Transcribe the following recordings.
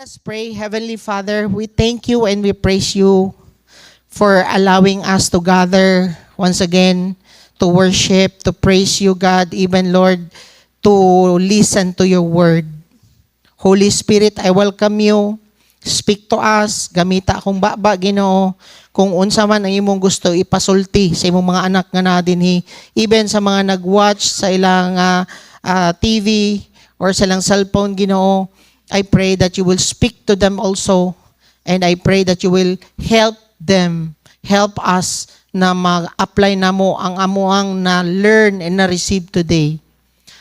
us pray. Heavenly Father, we thank you and we praise you for allowing us to gather once again to worship, to praise you, God, even, Lord, to listen to your word. Holy Spirit, I welcome you. Speak to us. Gamita akong baba, Ginoo. Kung unsa man ang imong gusto ipasulti sa imong mga anak nga na dinhi, even sa mga nag-watch sa ilang TV or sa ilang cellphone, Ginoo, I pray that you will speak to them also, and I pray that you will help them, help us na mag-apply na mo ang amuang na-learn and na-receive today.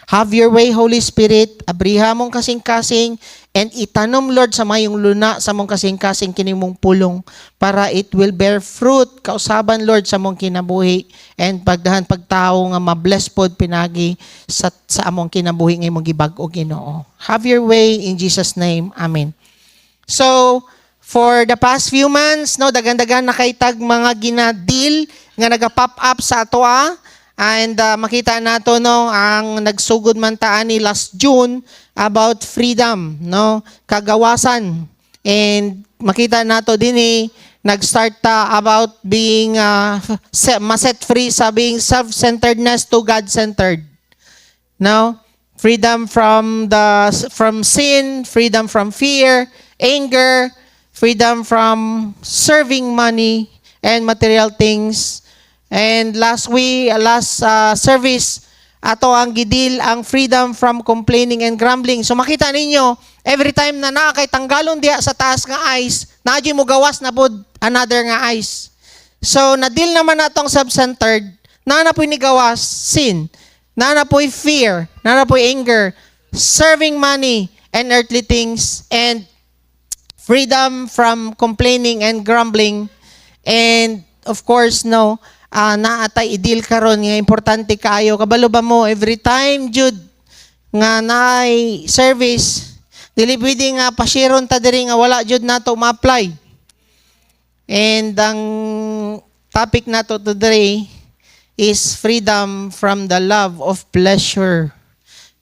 Have your way, Holy Spirit. Abriha mong kasing-kasing and itanom, Lord, sa mayong luna sa mong kasing-kasing kinimong pulong para it will bear fruit. Kausaban, Lord, sa mong kinabuhi and pagdahan pagtao nga ma-bless pod pinagi sa among kinabuhi nga imong gibag-o, Ginoo. Have your way in Jesus' name. Amen. So, for the past few months, no, dagan-dagan nakaitag mga ginadil nga naga-pop up sa atoa. And makita nato no ang nagsugod man taani last June about freedom, no, kagawasan. And makita nato din nag-start ta about being ma-set free sa being self-centeredness to God-centered. No? Freedom from sin, freedom from fear, anger, freedom from serving money and material things. And last service, ato ang gidil ang freedom from complaining and grumbling. So makita ninyo, every time na kay tanggalon diya sa taas nga ice, nadyo mo gawas na pod another nga ice. So nadil naman natong self-centered, nanapoy ni gawas, sin, nanapoy fear, nanapoy anger, serving money and earthly things, and freedom from complaining and grumbling. And of course, no, naatay idil karon nga importante kaayo. Kabalo ba mo every time jud nga naay service, dili pwede nga pashiron ta diri nga wala jud nato ma-apply. And ang topic nato today is freedom from the love of pleasure,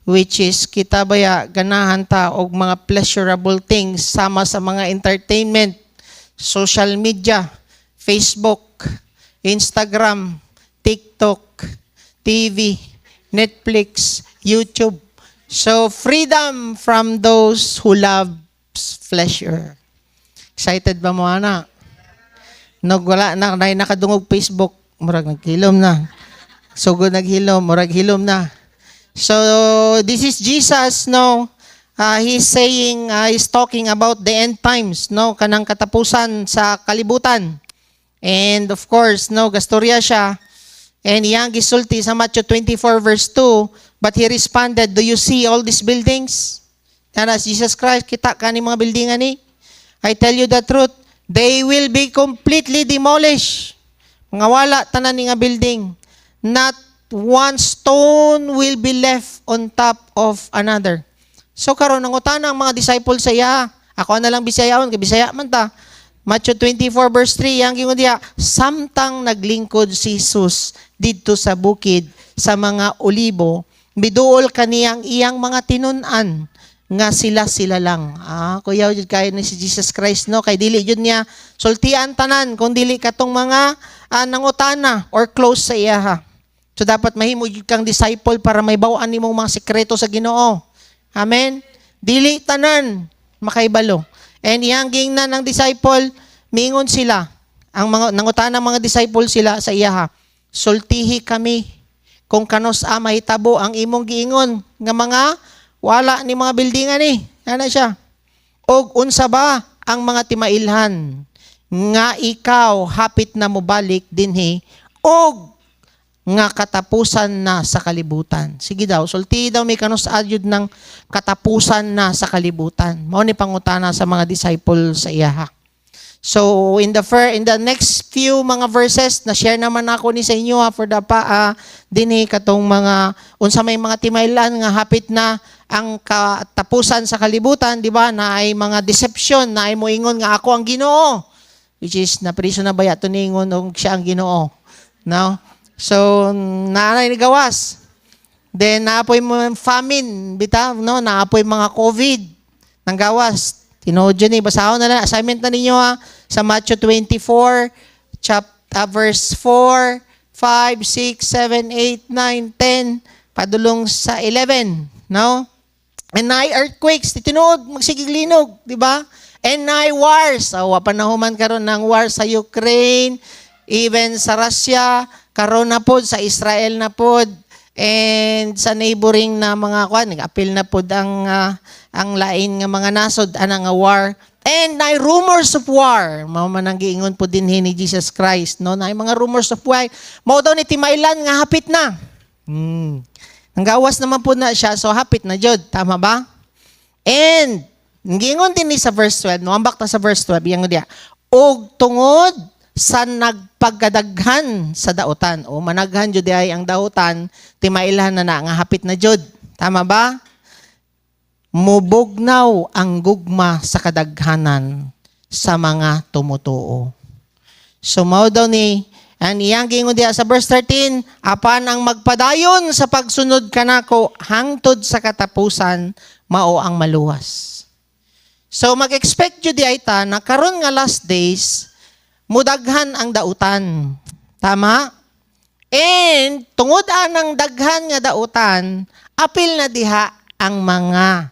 which is kita baya ganahan ta og mga pleasurable things sama sa mga entertainment, social media, Facebook, Instagram, TikTok, TV, Netflix, YouTube. So, freedom from those who love pleasure. Excited ba mo, ana? Wala na, nakadungog Facebook, murag naghilom na. Sugod naghilom, murag hilom na. So, this is Jesus, no? He's saying, he's talking about the end times, no? Kanang katapusan sa kalibutan. And of course, no, gastorya siya. And iyang gisulti sa Matthew 24 verse 2, but he responded, do you see all these buildings? And as Jesus Christ, kita ka ni mga building ani? I tell you the truth, they will be completely demolished. Mga wala tanan ni nga building. Not one stone will be left on top of another. So karon nangutan ang mga disciples sa iya. Ako na lang Bisayaon, kay Bisaya man ta. Matthew 24 verse 3, yang gingon diha, samtang naglingkod si Jesus didto sa bukid sa mga olibo, biduol kaniyang iyang mga tinun-an nga sila lang. Kuya jud kay ni si Jesus Christ, no, kay dili jud niya sultian tanan kung dili katong mga nangutana or close sa iya ha. So dapat mahimo jud kang disciple para may baw-an nimong mga sekreto sa Ginoo. Amen. Dili tanan makaibalo. And iyang gingnan ng disciple, mingon sila, ang mga nangutan ng mga disciple sila sa iyaha, sultihi kami kung kanos mahitabo ang imong giingon nga mga wala ni mga buildingan ni. Ano siya? Og unsa ba ang mga timailhan nga ikaw hapit na mobalik dinhi og nga katapusan na sa kalibutan. Sige daw, sulti daw may kanus adyud ng katapusan na sa kalibutan. Mao ni pangutana sa mga disciple sa iyaha. So in the next few mga verses na share naman ako ni sa inyo for the dinhi katong mga unsa may mga timaylan nga hapit na ang katapusan sa kalibutan, di ba? Na ay mga deception, na ay moingon nga ako ang Ginoo. Which is na priso na baya to ningon og siya ang Ginoo. No? So, naanay ni gawas. Then, naapoy mo famine, bitaw, no? Naapoy mga COVID, nang gawas. Tinood yun basahon na lang, assignment na ninyo sa Matthew 24, verse 4, 5, 6, 7, 8, 9, 10, padulong sa 11, no? And nigh earthquakes, tinood, magsigiglinog, di ba? And nigh wars, panahuman karon ng war sa Ukraine, even sa Russia, karon na pod sa Israel na pod, and sa neighboring na mga nag-appeal na pod ang lain nga mga nasod nga war. And na rumors of war, mao man ang giingon po din ni Jesus Christ, no? Na mga rumors of war, mao daw ni timaylan nga hapit na. Ang gawas naman po na siya, so hapit na jud, tama ba? And giingon din ni sa verse 12, no? Ambak ta sa verse 12, yang diya. Og tungod sa nagpagkadaghan sa dautan, o managhan jud ay ang dautan, timaylan na nga hapit na jud. Tama ba? Mubugnaw ang gugma sa kadaghanan sa mga tumutuo. So mao daw ni ang iyang gingon diha sa verse 13, apan ang magpadayon sa pagsunod kanako hangtod sa katapusan mao ang maluwas. So mag-expect jud diha ta na karon nga last days mudaghan ang dautan. Tama? And tungod anang daghan nga dautan, apil na diha ang mga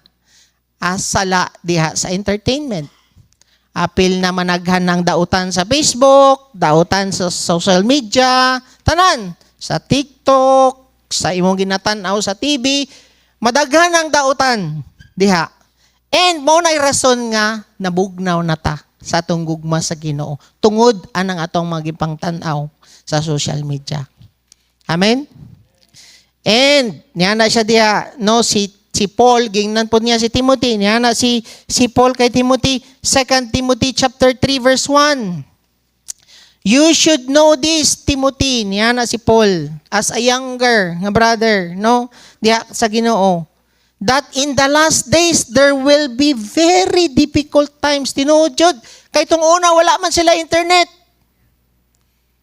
sala diha sa entertainment. Apil na managhan ng dautan sa Facebook, dautan sa social media, tanan, sa TikTok, sa imong ginatan-aw sa TV, madaghan ang dautan diha. And mo na'y rason nga nabugnaw na ta sa atong gugma sa Ginoo. Tungod anang atong mga gipangtan-aw sa social media. Amen? And niya na siya diha, no, si Paul, gingnan po niya si Timothy. Niya na si Paul kay Timothy, 2 Timothy chapter 3 verse 1. You should know this, Timothy. Niya na si Paul, as a younger nga brother, no? Diha sa Ginoo. That in the last days, there will be very difficult times. Tinuod jud. Kay tong una, wala man sila internet.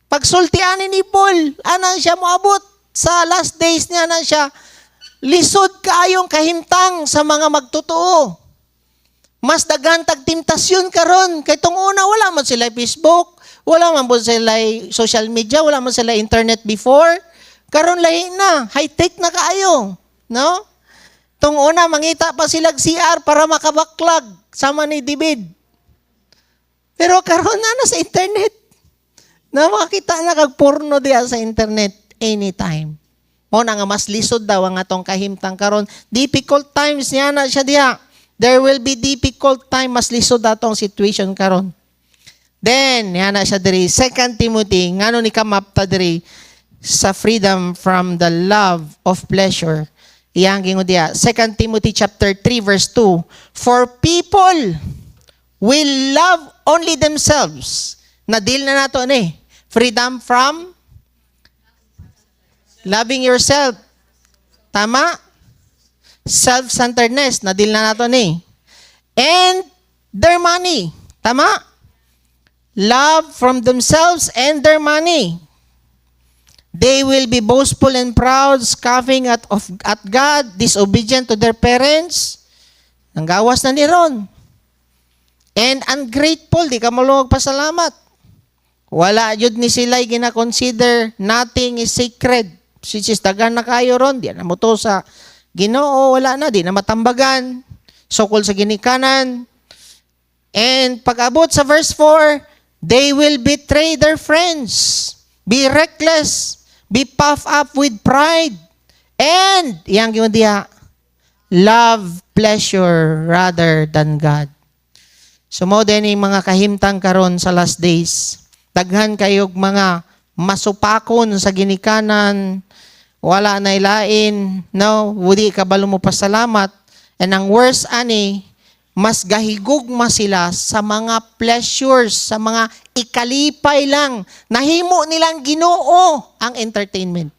Pagsultian ni Paul, anang siya moabot sa last days niya na siya, lisod kaayong kahimtang sa mga magtotoo. Mas daghan tag temptasyon karon kay tong una wala man sila Facebook, wala man po sila social media, wala man sila internet before. Karon lahi na, high-tech na kaayo, no? Tong una mangita pa sila CR para makabaklag sama ni David. Pero karon na sa internet. Na makita na kag porno diya sa internet anytime. O na nga mas lisod daw ang atong kahimtang karon. Difficult times niya na siya diha. There will be difficult time, mas lisod atong situation karon. Then, niya na siya diri, 2 Timothy, ngano ni kamapta diri sa freedom from the love of pleasure. Iyang gingon diha, 2 Timothy chapter 3 verse 2. For people will love only themselves. Na-deal na nato ni. Freedom from loving yourself. Tama? Self-centeredness. Na-deal na nato ni. And their money. Tama? Love from themselves and their money. They will be boastful and proud, scoffing at God, disobedient to their parents. Nanggawas na ni Ron. And ungrateful, di ka mo magpasalamat. Wala yun ni sila'y gina-consider nothing is sacred. Sisistagan na kayo ron, di na mo to sa Ginoo, wala na, di na matambagan. Sukol sa ginikanan. And pag-abot sa verse 4, they will betray their friends, be reckless, be puffed up with pride, and, iyang yun diya, love pleasure rather than God. So mo din yung mga kahimtang karon sa last days. Daghan kayog mga masupakon sa ginikanan, wala na ilain, no, wudi ka balo mo pasalamat. And ang worst ani, mas gahigugma sila sa mga pleasures, sa mga ikalipay lang. Nahimo nilang Ginoo ang entertainment.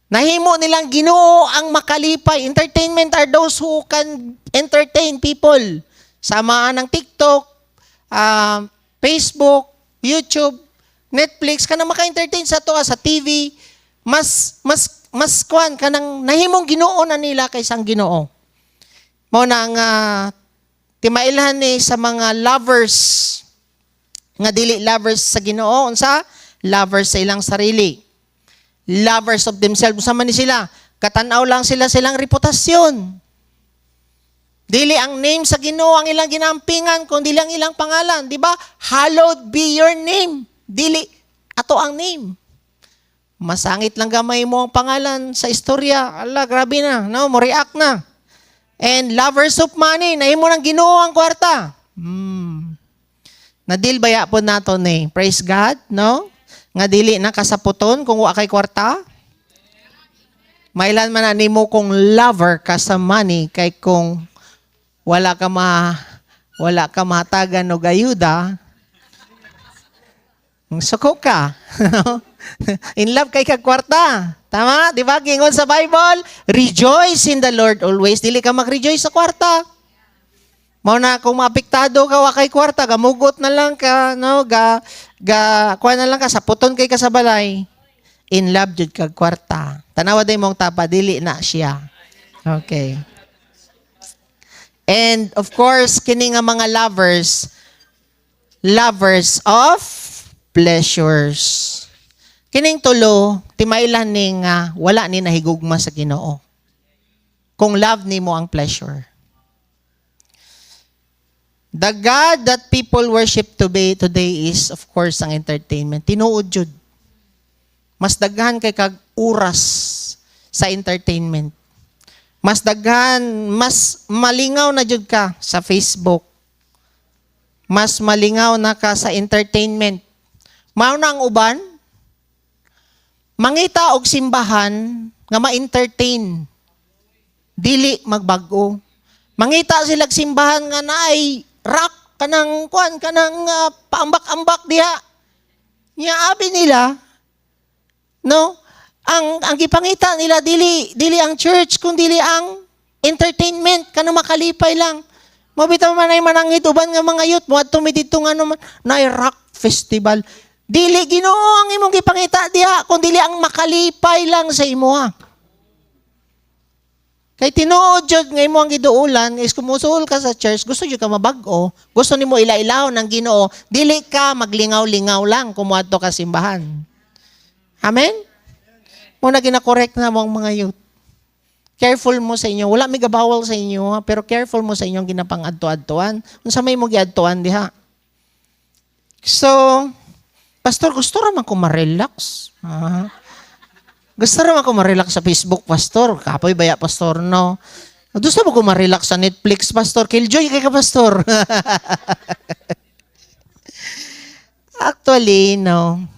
Nahimo nilang Ginoo ang makalipay. Entertainment are those who can entertain people. Samaan ng TikTok, Facebook, YouTube, Netflix, ka na maka-entertain sa to sa TV, mas kwan ka nang nahimong Ginoo na nila kaysa ang Ginoo. Mao na ang Timailhan ni sa mga lovers nga dili lovers sa Ginoo, unsa? Lovers sa ilang sarili. Lovers of themselves. Unsa man ni sila? Katanaw lang sila silang reputasyon. Dili ang name sa Ginoo ang ilang ginampingan, kundi ang ilang pangalan, di ba? Hallowed be your name. Dili ato ang name. Masangit lang gamay mo ang pangalan sa istorya. Ala, grabe na, no? Mo react na. And lovers of money, nahimo nang Ginoo ang kwarta. Nadil baya po nato ni. Praise God, no? Nga dili na kasaputon kung wa kay kwarta. Mailan man na nimo kung lover ka sa money kay kung wala ka matagan og ayuda, suko ka. In love kay kag kwarta. Tama? Di ba? Gingon sa Bible, rejoice in the Lord always. Dili ka mag-rejoice sa kwarta. Mao na kung maapektado ka wa kay kwarta, gamugot na lang ka, no? Kuha na lang ka, saputon kay ka sa balay. In love jud kag kwarta. Tanawa day mong tapa, dili na siya. Okay. And of course, kini nga mga lovers of pleasures. Kining tulo, timailan ni nga wala ni nahigugma sa Ginoo. Kung love nimo ang pleasure. The God that people worship today is, of course, ang entertainment. Tinuod jud. Mas daghan kay kag oras sa entertainment. Mas daghan, mas malingaw na jud ka sa Facebook. Mas malingaw na ka sa entertainment. Mao na ang uban, mangita og simbahan nga ma-entertain. Dili magbag-o. Mangita sila simbahan nga naay rock kanang paambak-ambak diha. Nya abi nila, no? Ang gipangita nila dili ang church kundi dili ang entertainment kanang makalipay lang. Mabitaw man ay manangit uban nga mga youth mo adto mi didto nga naman naay rock festival. Dili Ginoo ang imong gipangita diha kundi dili ang makalipay lang sa imuha. Kay tinuod jud nga imo ang giduulan is kumusul ka sa church, gusto jud ka mabag-o, gusto nimo ila-ilaw ng Ginoo, dili ka maglingaw-lingaw lang kumuadto ka simbahan. Amen? Muna gina-correct na mo ang mga youth. Careful mo sa inyo. Wala may gabawal sa inyo, ha? Pero careful mo sa inyong ginapang-adto-adtoan. Unsa may mo gi-adtoan diha. So, Pastor, gusto raman ko ma-relax. Gusto raman ko ma-relax sa Facebook, Pastor. Kapoy baya, Pastor, no? Gusto mo ko ma-relax sa Netflix, Pastor. Killjoy kay ka, Pastor. Actually, no.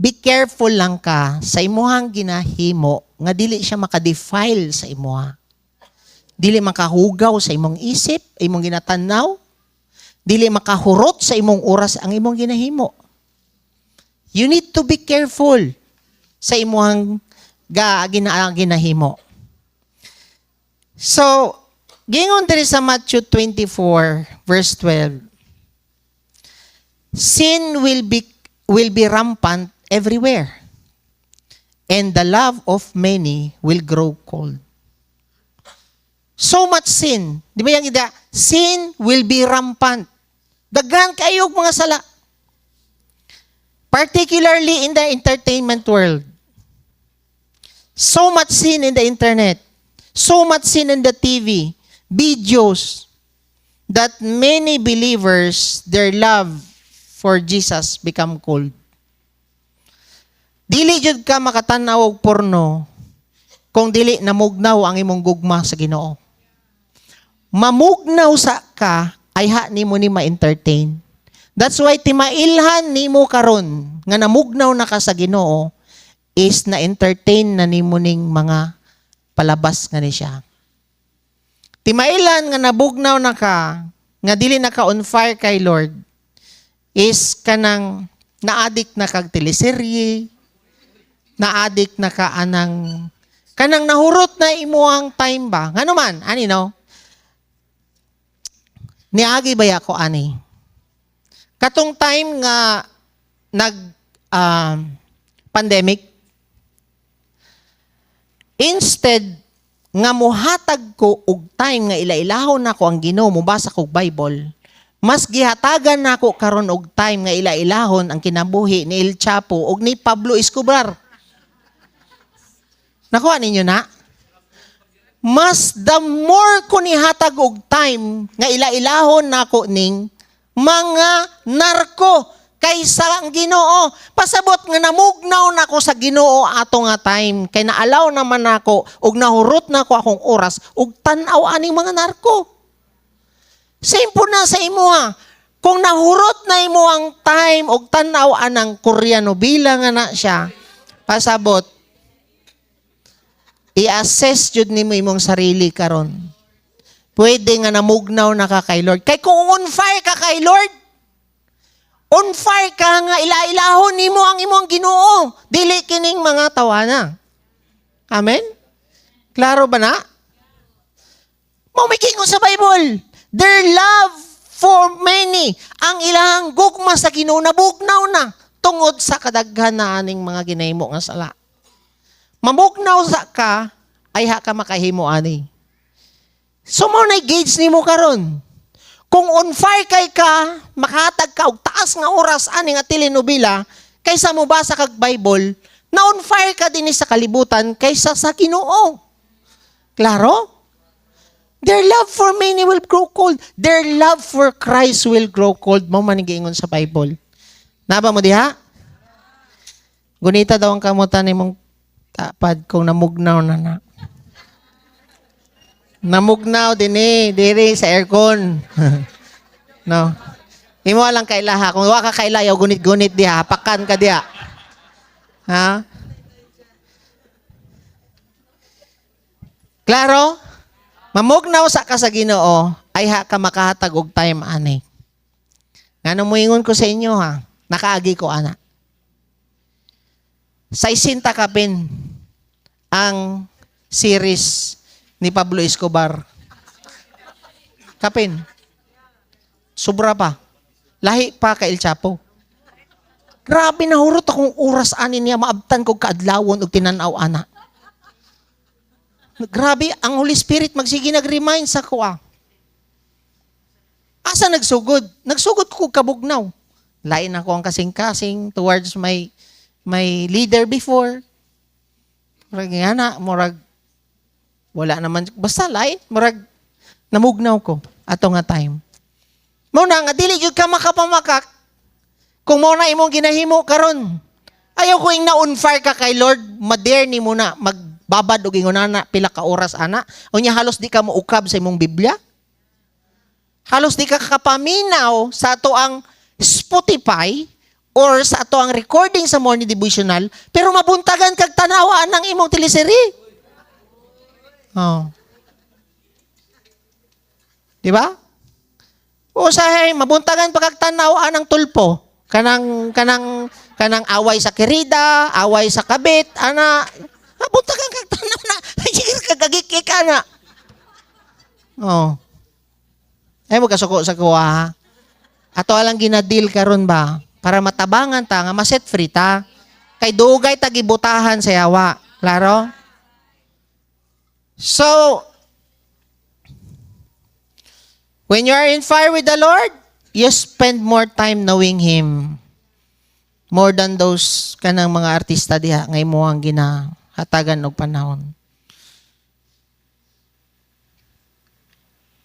Be careful lang ka sa imuhang ginahimo nga dili siya makadefile sa imuha. Dili makahugaw sa imong isip, imong ginatanaw. Dili makahurot sa imong oras ang imong ginahimo. You need to be careful sa imuhang ginahimo. So, gingon diri sa Matthew 24 verse 12. Sin will be rampant everywhere, and the love of many will grow cold. So much sin. Di ba yung ida? Sin will be rampant. Daghan kayo mga sala. Particularly in the entertainment world. So much sin in the internet. So much sin in the TV. Videos. That many believers, their love for Jesus become cold. Dili jud ka makatanaw og porno kung dili namugnaw ang imong gugma sa Ginoo. Mamugnaw sa ka ay ha nimo ni ma-entertain. That's why timailhan nimo karon nga namugnaw na ka sa Ginoo is na-entertain na nimo ning mga palabas nga ni siya. Timailan nga nabugnaw na ka nga dili na ka on fire kay Lord is kanang na-addict na kag teleserye, na-addict na ka kanang nahurot na imuang time ba? Ngano man, ani no? Niagi ba ako ani? Katong time nga pandemic, instead nga mohatag ko og time nga ilailahon nako ang Ginoo, mobasa kog Bible, mas gihatagan nako karon og time nga ilailahon ang kinabuhi ni El Chapo og ni Pablo Escobar. Nakuha ninyo na? Mas the more ko nihatag og time nga ilailahon nako ning mga narko kaysa ang Ginoo. Pasabot nga namugnaw nako sa Ginoo ato nga time kay naalaw naman nako og nahurot nako akong oras og tan-aw aning mga narko. Simple na sa imo ha. Kung nahurot na imo ang time og tan-aw anang Koreano bilang nga na siya, pasabot i-assess jud nimo imong sarili karon. Pwede nga namugnaw na ka kay Lord. Kay kung on fire ka kay Lord, on fire ka nga ilailahon nimo ang imong Ginoo, dili kining mga tawana. Amen? Klaro ba na? Mumikig ko sa Bible. Their love for many, ang ilang gugma sa Ginoo nabugnaw na tungod sa kadaghan na aning mga ginahimo nga sala. Mamugnaw sa ka ay ha ka makahimo ani. So mo na gauge nimo karon. Kung on fire kay ka, makahatag ka og taas nga oras ani nga telenobela kaysa mo basa kag Bible, na on fire ka dinhi sa kalibutan kaysa sa Ginoo. Klaro? Their love for many will grow cold. Their love for Christ will grow cold. Mao man giingon sa Bible. Naba mo diha? Gunita daw ang kamutan nimong tapad kung namugnaw na. Namugnaw din diri sa aircon. No. Imo lang kailaha. Kung wa ka kailayaw, gunit-gunit diha. Hapakan ka diha. Ha? Klaro? Mamugnaw sa ka sa Ginoo, ay ha ka makahatag og time ani. Ngano mo ingon ko sa inyo ha? Nakaagi ko ana. 60 kapin ang series ni Pablo Escobar. Kapin. Sobra pa. Lahi pa kay El Chapo. Grabe nahurot akong oras ani niya maabtan kog kaadlawon og tinan-aw ana. Grabe ang Holy Spirit magsige nag-remind sa kuha. Asa nagsugod? Nagsugod ko kabugnaw. Lain ako ang kasing-kasing towards my leader before. Murag nga na, murag wala naman. Basta lain, murag namugnaw ko ato nga time. Muna nga, dili yun ka makapamakak kung mo na imong ginahimo karon. Ayaw ko yung na-on fire ka kay Lord, maderni mo na, magbabad o gingon na pila ka oras ana. O niya halos di ka muukab sa imong Biblia. Halos di ka kapaminaw sa ato ang Spotify or sa ato ang recording sa morning devotional, pero mabuntagan kag tanawaan ng imong teleserye. Oh. Di ba? O sahay, mabuntagan pa kag tanawaan ng tulpo. Kanang away sa kirida, away sa kabit, ana, mabuntagan kag tanaw na, kagagikik ka na. Oh. Ay mo kasuko sa kuha ha. Ato alang ginadil karon ba? Para matabangan ta, nga maset free ta. Kay dugay tagibutahan sa yawa. Klaro? So, when you are in fire with the Lord, you spend more time knowing Him. More than those kanang mga artista diha ngay mo ang ginahatagan og panahon.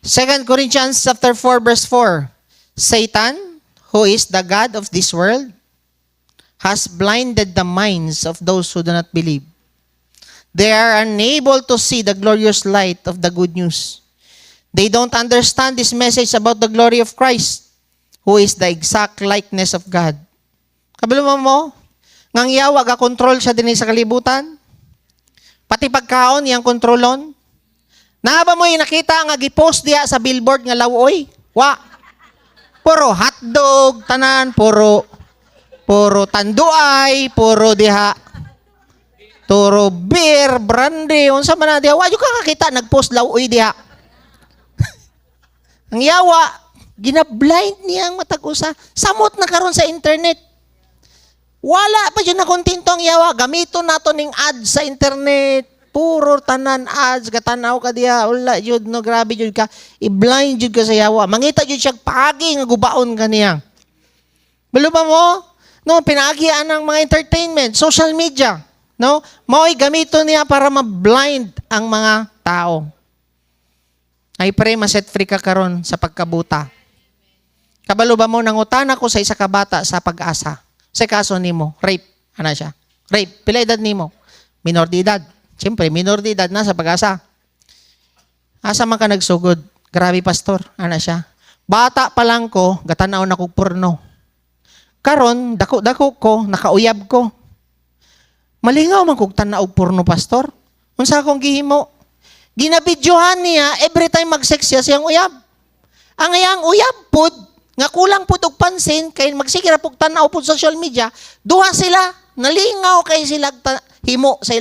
2 Corinthians chapter 4 verse 4. Satan, who is the god of this world, has blinded the minds of those who do not believe. They are unable to see the glorious light of the good news. They don't understand this message about the glory of Christ, who is the exact likeness of God. Kabalo mo, ngang yawa ga control siya din sa kalibutan. Pati pagkaon yang kontrolon. Naba mo yung nakita nga gipost diha sa billboard nga lawoy? Wa. Puro hotdog, tanan, puro tanduay, puro diha. Puro beer, brandy, unsa man na diha. Wa yung kakakita, nagpost lawoy diha. Ang yawa, gina-blind niyang matag-usa. Samot na karon sa internet. Wala pa yun na kontento ang yawa. Gamito nato ning ad sa internet. puro tanan ads, katanaw ka diya, wala jud no, grabe jud ka, i-blind jud ka sa yawa. Mangita jud siya pagi nga gubaon kaniya. Balo ba mo? No, pinaagian ng mga entertainment, social media, no? Mao'y gamito niya para ma-blind ang mga tao. I pray ma-set free ka karon sa pagkabuta. Kabalo ba mo, nangutan ako sa isa ka bata sa Pag-asa. Sa kaso nimo, rape, ana siya. Rape, pila edad nimo? Minor de edad. Siyempre, minor de edad na sa Pag-asa. Asa man ka nagsugod? Grabe, pastor, ana siya. Bata pa lang ko, gatanaw na ko porno. Karon, dako-dako ko, nakauyab ko. Malingaw man kog tanaw porno, pastor. Unsa akong gihimo? Ginabidyohan niya, every time mag-sex siya siyang uyab. Ang iyang uyab pod, nga kulang pod og pansin, kay magsikira pog tanaw pod social media, duha sila, nalingaw kay sila himo sa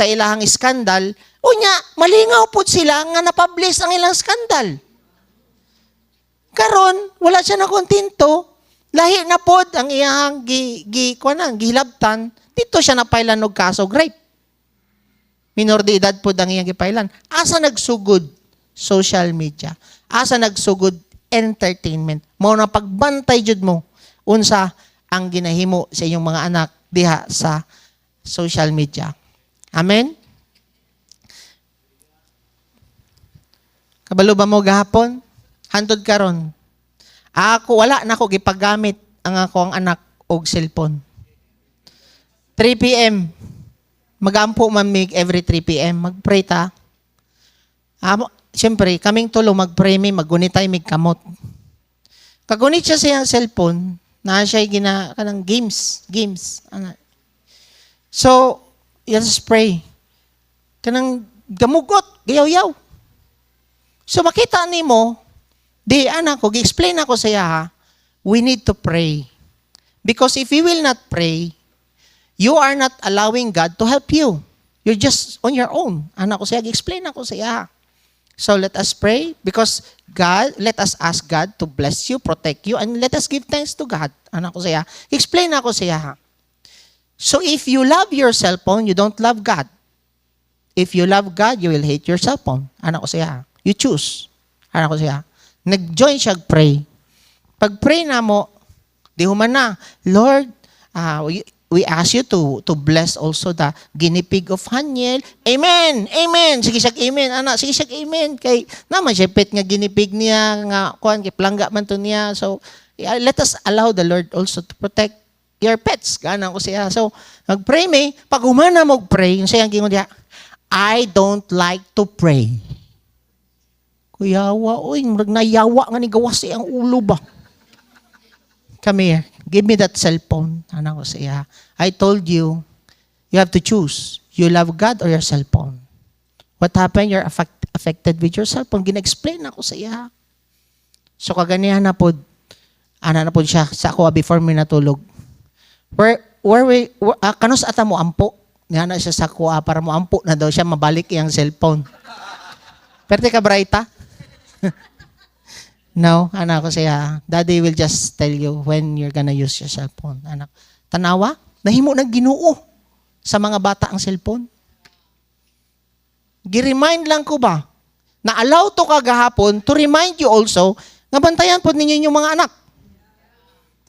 ilahang iskandal. Unya, malingaw pod sila nga napublish ang ilang skandal. Karon, wala siya na kontento. Lahi na pod ang iyang gihilabtan, dito siya napailan og kaso rape. Minor de edad pod ang iyang gipailan. Asa nagsugod? Social media. Asa nagsugod? Entertainment. Mao na pagbantay jud mo unsa ang ginahimo sa inyong mga anak diha sa social media. Amen? Kabalo ba mo gahapon? Hantod karon. Ako, wala na ako gipagamit ang akong anak og cellphone. 3 p.m. Magampo man mig every 3 p.m. Magpray ta. Siyempre, kaming tulo magpray mi, maggunitay mig kamot. Kagunit siya sa cellphone, na siya kanang games. So, just pray. Kanang gamugot, gayaw-yaw. So, makita nimo, di, anak ko, gi-explain ako sa iya, we need to pray. Because if you will not pray, you are not allowing God to help you. You're just on your own. Anak ko siya, gi-explain ako sa iya. So let us pray because let us ask God to bless you, protect you, and let us give thanks to God. Anak ko siya, explain ako sa iya. So if you love your cellphone, you don't love God. If you love God, you will hate your cellphone. Anak ko siya, you choose. Anak ko siya. Nag-join siya pray. Pag-pray na mo, di human na, Lord, we ask you to bless also the guinea pig of Haniel. Amen! Amen! Sige siya, amen. Anak, sige siya, amen. Kay, naman siya, pet nga guinea pig niya, nga, kay plangga man to niya. So, let us allow the Lord also to protect your pets. Ganang ko siya. So, mag-pray me. Pag humana mo pray, yung sayang gingon diya, I don't like to pray. Kuyawa, oy, nayawa nga ni gawas ang ulo ba? Come here. Give me that cellphone. Anak ko siya. I told you, you have to choose. You love God or your cellphone. What happened? You're affected with your cellphone. Gina-explain ako sa iya. So kaganihan na po, na po siya sa ako before me natulog. Kanus ata mo ampo. Nga na siya sa kuha para mo ampo na daw siya mabalik iyang cellphone. Perte ka brighta? No, anak ko siya, Daddy will just tell you when you're gonna use your cellphone. Anak, tanawa, nahimo ng Ginoo sa mga bata ang cellphone. Gi-remind lang ko ba, na allow to kagahapon to remind you also, nga bantayan po ninyo yung mga anak.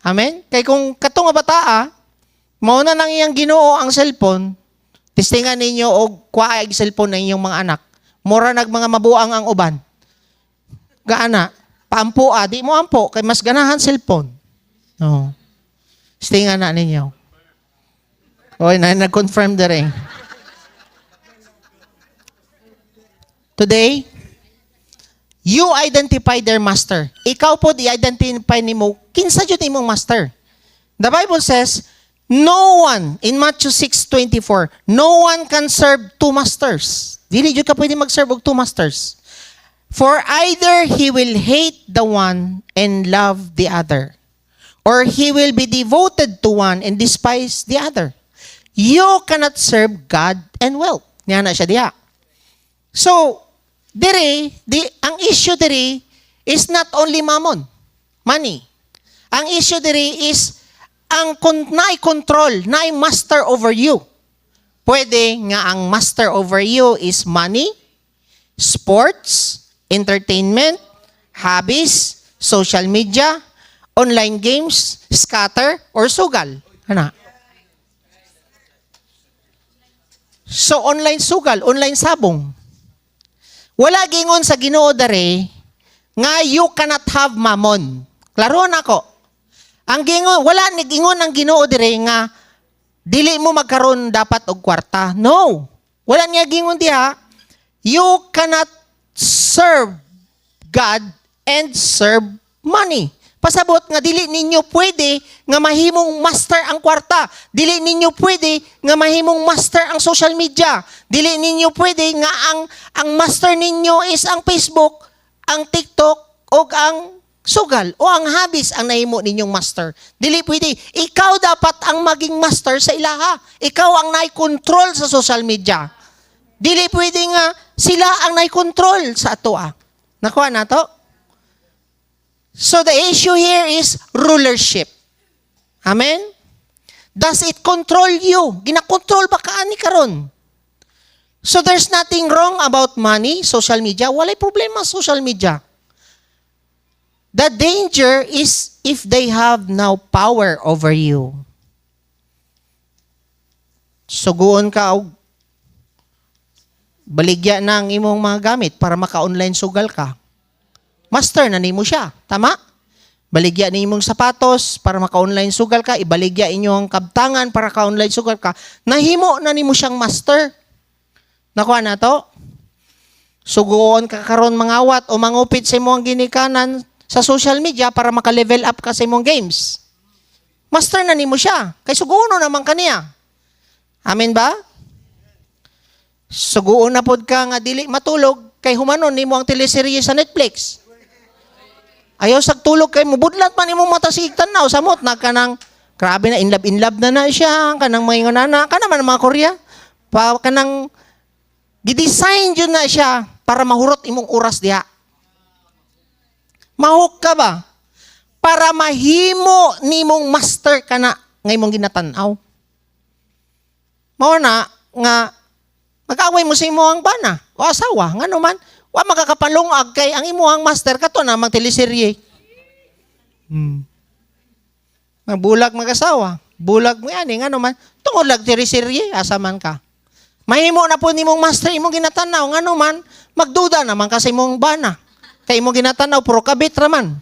Amen? Kaya kung katong bata, mauna nang iyang Ginoo ang cellphone, testingan ninyo o kuha ang cellphone ng inyong mga anak. Mura nag mga mabuang ang uban. Gaana, paampo di mo ampo, kay mas ganahan cellphone. No. Stingan na ninyo. Oy, nag-confirm na rin. Today, you identify their master. Ikaw po i-identify ni mo, kinsa jud imong master. The Bible says, no one, in Matthew 6:24, no one can serve two masters. Dili jud ka pwede mag-serve og two masters. For either he will hate the one and love the other, or he will be devoted to one and despise the other. You cannot serve God and wealth. Niya na siya diha. So, ang issue diri is not only mammon, money. Ang issue diri is ang naay control, naay master over you. Pwede nga ang master over you is money, sports, entertainment, hobbies, social media, online games, scatter, or sugal. Ano? So, online sugal, online sabong. Wala gingon sa Ginoo dare nga you cannot have mammon. Klaro na ko. Ang gingon, wala ni gingon ang Ginoo dire nga dili mo magkaroon dapat og kwarta. No. Wala niya gingon diha. You cannot serve God and serve money. Pasabot nga dili ninyo pwede nga mahimong master ang kwarta. Dili ninyo pwede nga mahimong master ang social media. Dili ninyo pwede nga ang master ninyo is ang Facebook, ang TikTok, o ang sugal, o ang hobbies ang nahimo ninyong master. Dili pwede. Ikaw dapat ang maging master sa ilaha. Ikaw ang nai-control sa social media. Dili pwede nga sila ang nai-control sa atoa. Nakuha na to? So the issue here is rulership. Amen? Does it control you? Ginakontrol ba kaani karon? So there's nothing wrong about money, social media. Walay problema sa social media. The danger is if they have now power over you. Suguon ka og baligya na ang imong mga gamit para maka-online sugal ka. Master na nimo siya. Tama? Baligya ni imong sapatos para maka-online sugal ka. Ibaligya inyo ang kabtangan para ka-online sugal ka. Nahimo na nimo siyang master. Nakuha na to? Suguon ka karon mangawat o mangupit sa imong ginikanan sa social media para maka-level up ka sa imong games. Master na nimo siya. Kay suguon naman kaniya. Amen ba? Suguon na pod ka nga dili matulog kay humanon nimo ang teleserye sa Netflix. Ayaw sagtulog kay mubudlat man imong mata sigtan na samot na kanang grabe na in love na siya kanang mga nana kana man mga Korea pa kanang gidesign jud na siya para mahurot imong oras diha. Mahuk ka ba? Para mahimo nimong master ka na nga imong ginatan-aw. Mao na nga mag-away mo sa imuhang bana o asawa ngano man wa makakapalungag kay ang imuhang master kato na magteleserye. Bulag mag-asawa, bulag mo yan ngano man tungod lag teleserye asa man ka. Mahimo na po nimong master imong ginatanaw ngano man magduda naman ka sa imong bana. Kay imong ginatanaw puro kabit raman.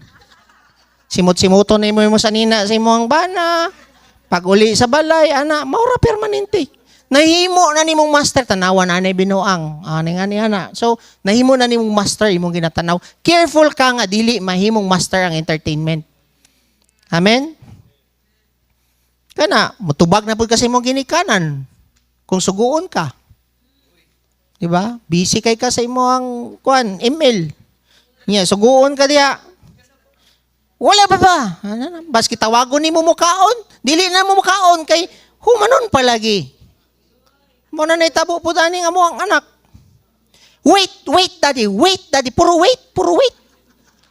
Simot-simuto na imo sa nina sa imong bana. Pag uli sa balay ana maura permanente. Nahimo na nimong master tanawan anay binuang ani ana. So nahimo na nimong master imong ginatanaw. Careful ka nga dili mahimong master ang entertainment. Amen. Kana mutubag na pud kasi imong ginikanan kung suguon ka. Di ba? Busy kay ka sa imong email. Nya suguon ka diha. Wala pa ba? Baski tawagon nimo mukaon, dili na mo mukaon kay humanon palagi. Mo na naitabo po dani nga mo ang anak. Wait daddy, puro wait.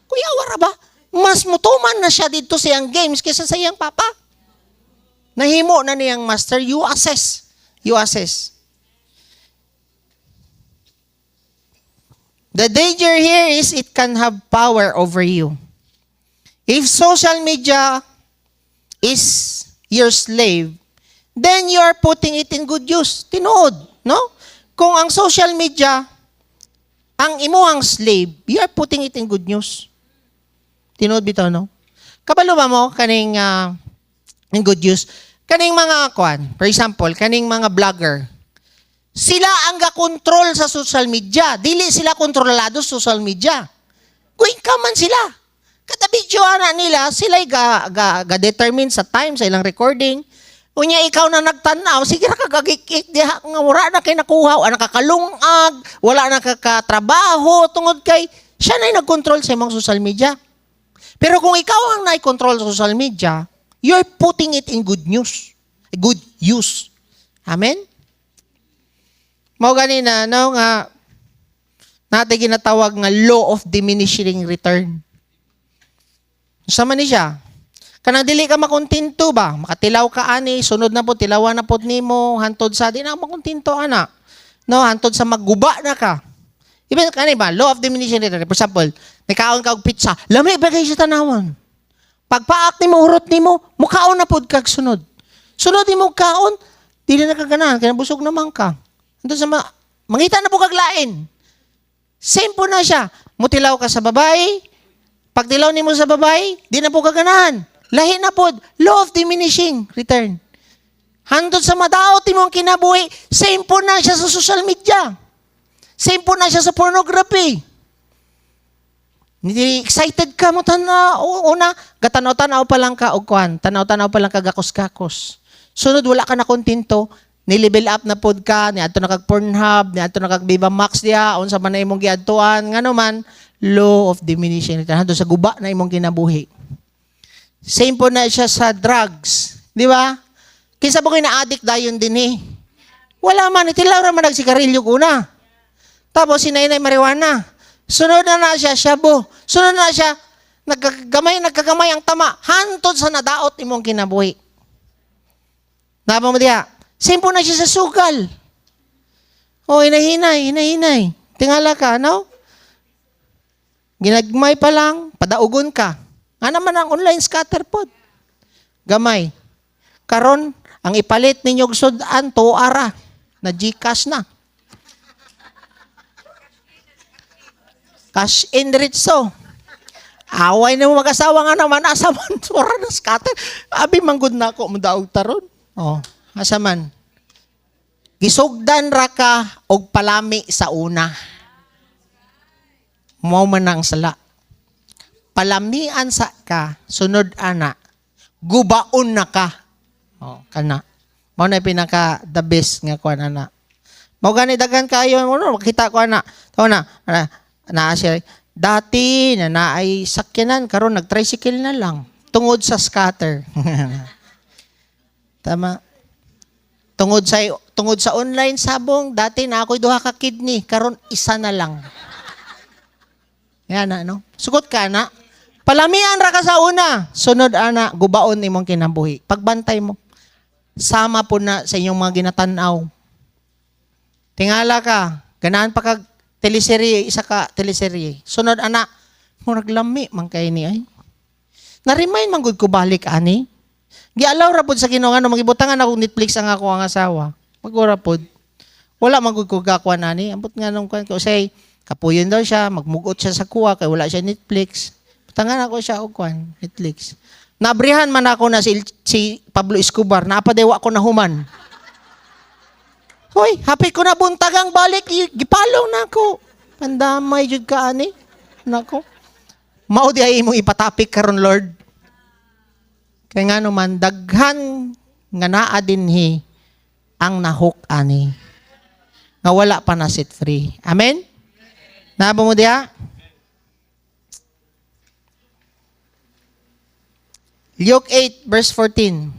Kuya wara ba? Mas mutuman na siya dito sa iyang games kaysa sa iyang papa. Nahimo na niyang master, you assess. The danger here is it can have power over you. If social media is your slave, then you are putting it in good use. Tinuod, no? Kung ang social media ang imuhang slave, you are putting it in good news. Tinuod bitaw, no? Kabalo ba mo kaning in good use? Kaning mga for example, kaning mga vlogger. Sila ang ga-control sa social media. Dili sila kontrolado sa social media. Going ka man sila. Kada video na nila, sila ga-determine sa time sa ilang recording. Unya ikaw na nagtanaw, sige na kagagikik diha nga wala na kay nakuha, wala nakakalungag, wala na kakatrabaho tungod kay siya na nag-control sa imong social media. Pero kung ikaw ang nai-control sa social media, you're putting it in good use. Good use. Amen? Mao ganina no nga natin ginatawag nga law of diminishing return. Sama ni siya. Kanang dili ka makontinto ba? Makatilaw ka ani, sunod na po, tilawan na po nimo, hantod sa di na makontinto ana. No, hantod sa magguba na ka. Even kani ba, law of diminishing return. For example, nikaon ka og pizza, lami bagay sa tanawon. Pagpaak nimo, hurot nimo, mukaon na pod kag sunod. Sunod nimo kaon, dili na kaganahan, kaya busog naman ka. Hantod sa mangita na po kag lain. Same po na siya. Mutilaw ka sa babae, pag tilaw nimo sa babae, di na po kaganahan. Lahi na pod, law of diminishing return. Hantod sa madaot imong kinabuhi, same po na siya sa social media. Same po na siya sa pornography. Hindi excited ka mo una, gatanaw-tanaw pa lang ka og kwan, tanaw-tanaw pa lang ka gakos-gakos. Sunod wala ka na kontento, ni-level up na pod ka, niadto na kag Pornhub, niadto na kag Viva Max diha, unsa man na imong giadtuan, ngano man, law of diminishing return. Hantod sa guba na imong kinabuhi. Same po na siya sa drugs. Di ba? Kinsa ba ko'y na-addict dayon din eh. Wala man, itilaw naman nagsikarilyo una. Tapos sinay-nay marijuana. Sunod na siya, shabu. Sunod na siya, nagkagamay ang tama. Hantod sa nadaot imong kinabuhi. Napa mo diya? Same po na siya sa sugal. O, hinahinay. Tingala ka, no? Ginagmay pa lang, padaugon ka. Nga naman ang online scatter pod. Gamay. Karon, ang ipalit ninyo sudan, tuara. Na Gcash na. Cash in ritso. Away na mo mag-asawa nga naman, asa man, tura na scatter. Abi, manggod na ako, mudaog taron. Oh, asa man. Gisugdan ra ka og palami sa una. Mao man ang sala. Palamian sa ka, sunod ana, gubaon na ka. Oh, kana. Mao na pinaka the best nga kuan ana. Mao gani daghan kayo mo makita ko ana. Taw na siya. Dati na naay sakyanan karon nag-tricycle na lang tungod sa scatter. Tama. Tungod sa online sabong, dati na ako'y duha ka kidney, karon isa na lang. Yan na, no? Sugot ka na. Palamian ra ka sa una. Sunod ana, gubaon imong kinabuhi. Pagbantay mo. Sama po na sa inyong mga ginatanaw. Tingala ka. Ganahan pa kag teleserye, isa ka teleserye. Sunod ana, mo naglami man kay ni ay. Na-remind man gud ko balik ani. Gialaw ra pod sa Ginoo nga magibutangan ako Netflix ang ako ang asawa. Magura pod. Wala man gud ko gakuan ani. Ambot nga nung kan ko say kapuyon daw siya, magmugot siya sa kuwa kay wala siya Netflix. Tangan ako siya og kwan, Netflix. Nabrihan man ako na si Pablo Escobar, napadewa ko na human. Hoy, happy ko na buntagang balik, gipalaw na ako. Pandamay jud ka ani. Nako. Mao di ay imong ipatapik karon Lord. Kay nga naman daghan nga naa dinhi ang nahok ani. Nga wala pa na set free. Amen. Nabo mo diha? Luke 8, verse 14.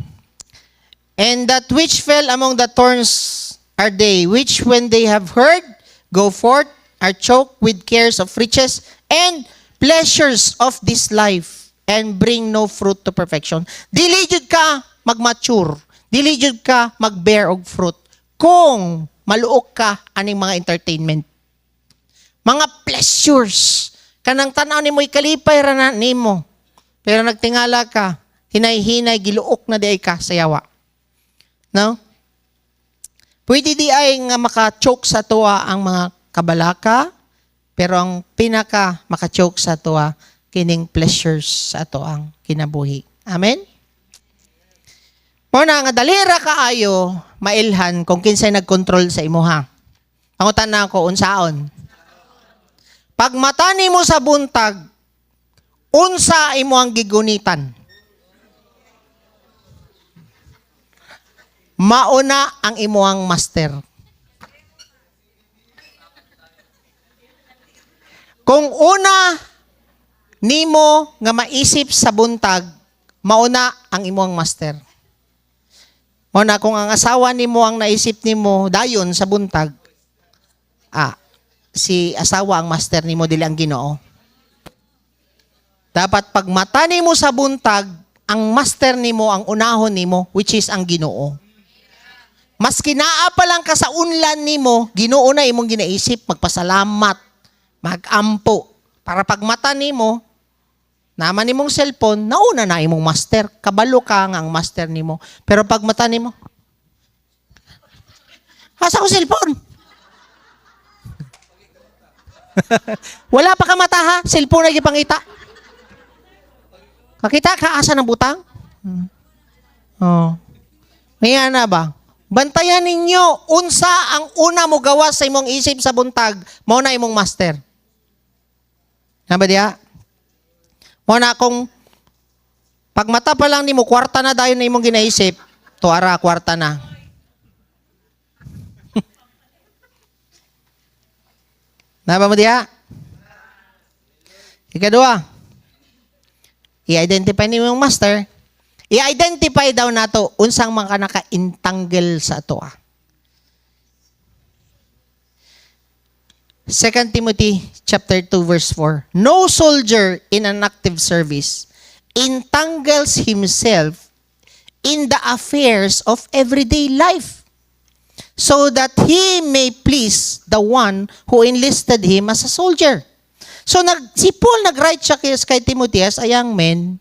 And that which fell among the thorns are they, which when they have heard, go forth, are choked with cares of riches and pleasures of this life, and bring no fruit to perfection. Dili jud ka mag-mature. Dili jud ka mag-bear og fruit. Kung maluok ka aning mga entertainment. Mga pleasures. Kanang tanaw ni mo'y kalipay ra na nimo. Pero nagtingala ka, hinay-hinay, giluok na di ay ka sa yawa. No? Pwede di ay nga maka-choke sa tuwa ang mga kabalaka, pero ang pinaka maka-choke sa tuwa, kining pleasures sa ato ang kinabuhi. Amen? Muna nga dalira kaayo, mailhan kung kinsay nag-control sa imuha. Pangutan na ako, unsaon? Pag matani mo sa buntag, unsa imo ang gigunitan? Mauna ang imuang master. Kung una nimo nga maisip sa buntag, mauna ang imuang master. Mauna kung ang asawa nimo ang naisip nimo dayon sa buntag, si asawa ang master nimo dili ang Ginoo. Dapat pag mata nimo sa buntag, ang master nimo, ang unahon nimo, which is ang Ginoo. Mas kinaa pa lang ka sa unlan nimo, Ginoo na imong ginaisip, magpasalamat, magampo. Para pag mata nimo, naman nimong cellphone, nauna na imong master. Kabalo ka nga ang master nimo. Pero pag mata nimo, asa ko cellphone? Wala pa ka mata ha? Cellphone na gipangita. Makita ka asa ng butang? Oh. Ngayon na ba? Bantayan ninyo unsa ang una mo gawas sa imong isip sa buntag, mao na imong master. Naba diya? Mao na kung pag mata pa lang nimo kwarta na dayon na imong ginaisip, tuara kwarta na. Naba mo diya? Ikadua, i-identify niyo yung master. I-identify daw nato unsang mga naka-entangle sa ato. 2 Timothy chapter 2 verse 4. No soldier in an active service entangles himself in the affairs of everyday life, so that he may please the one who enlisted him as a soldier. So si Paul nag-write siya kay Timothy as a young man,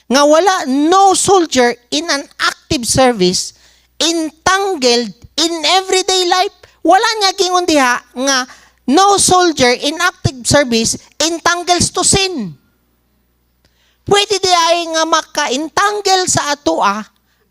nga wala no soldier in an active service entangled in everyday life. Wala niya gingon diha nga no soldier in active service entangles to sin. Pwede di ay nga maka-entangle sa atoa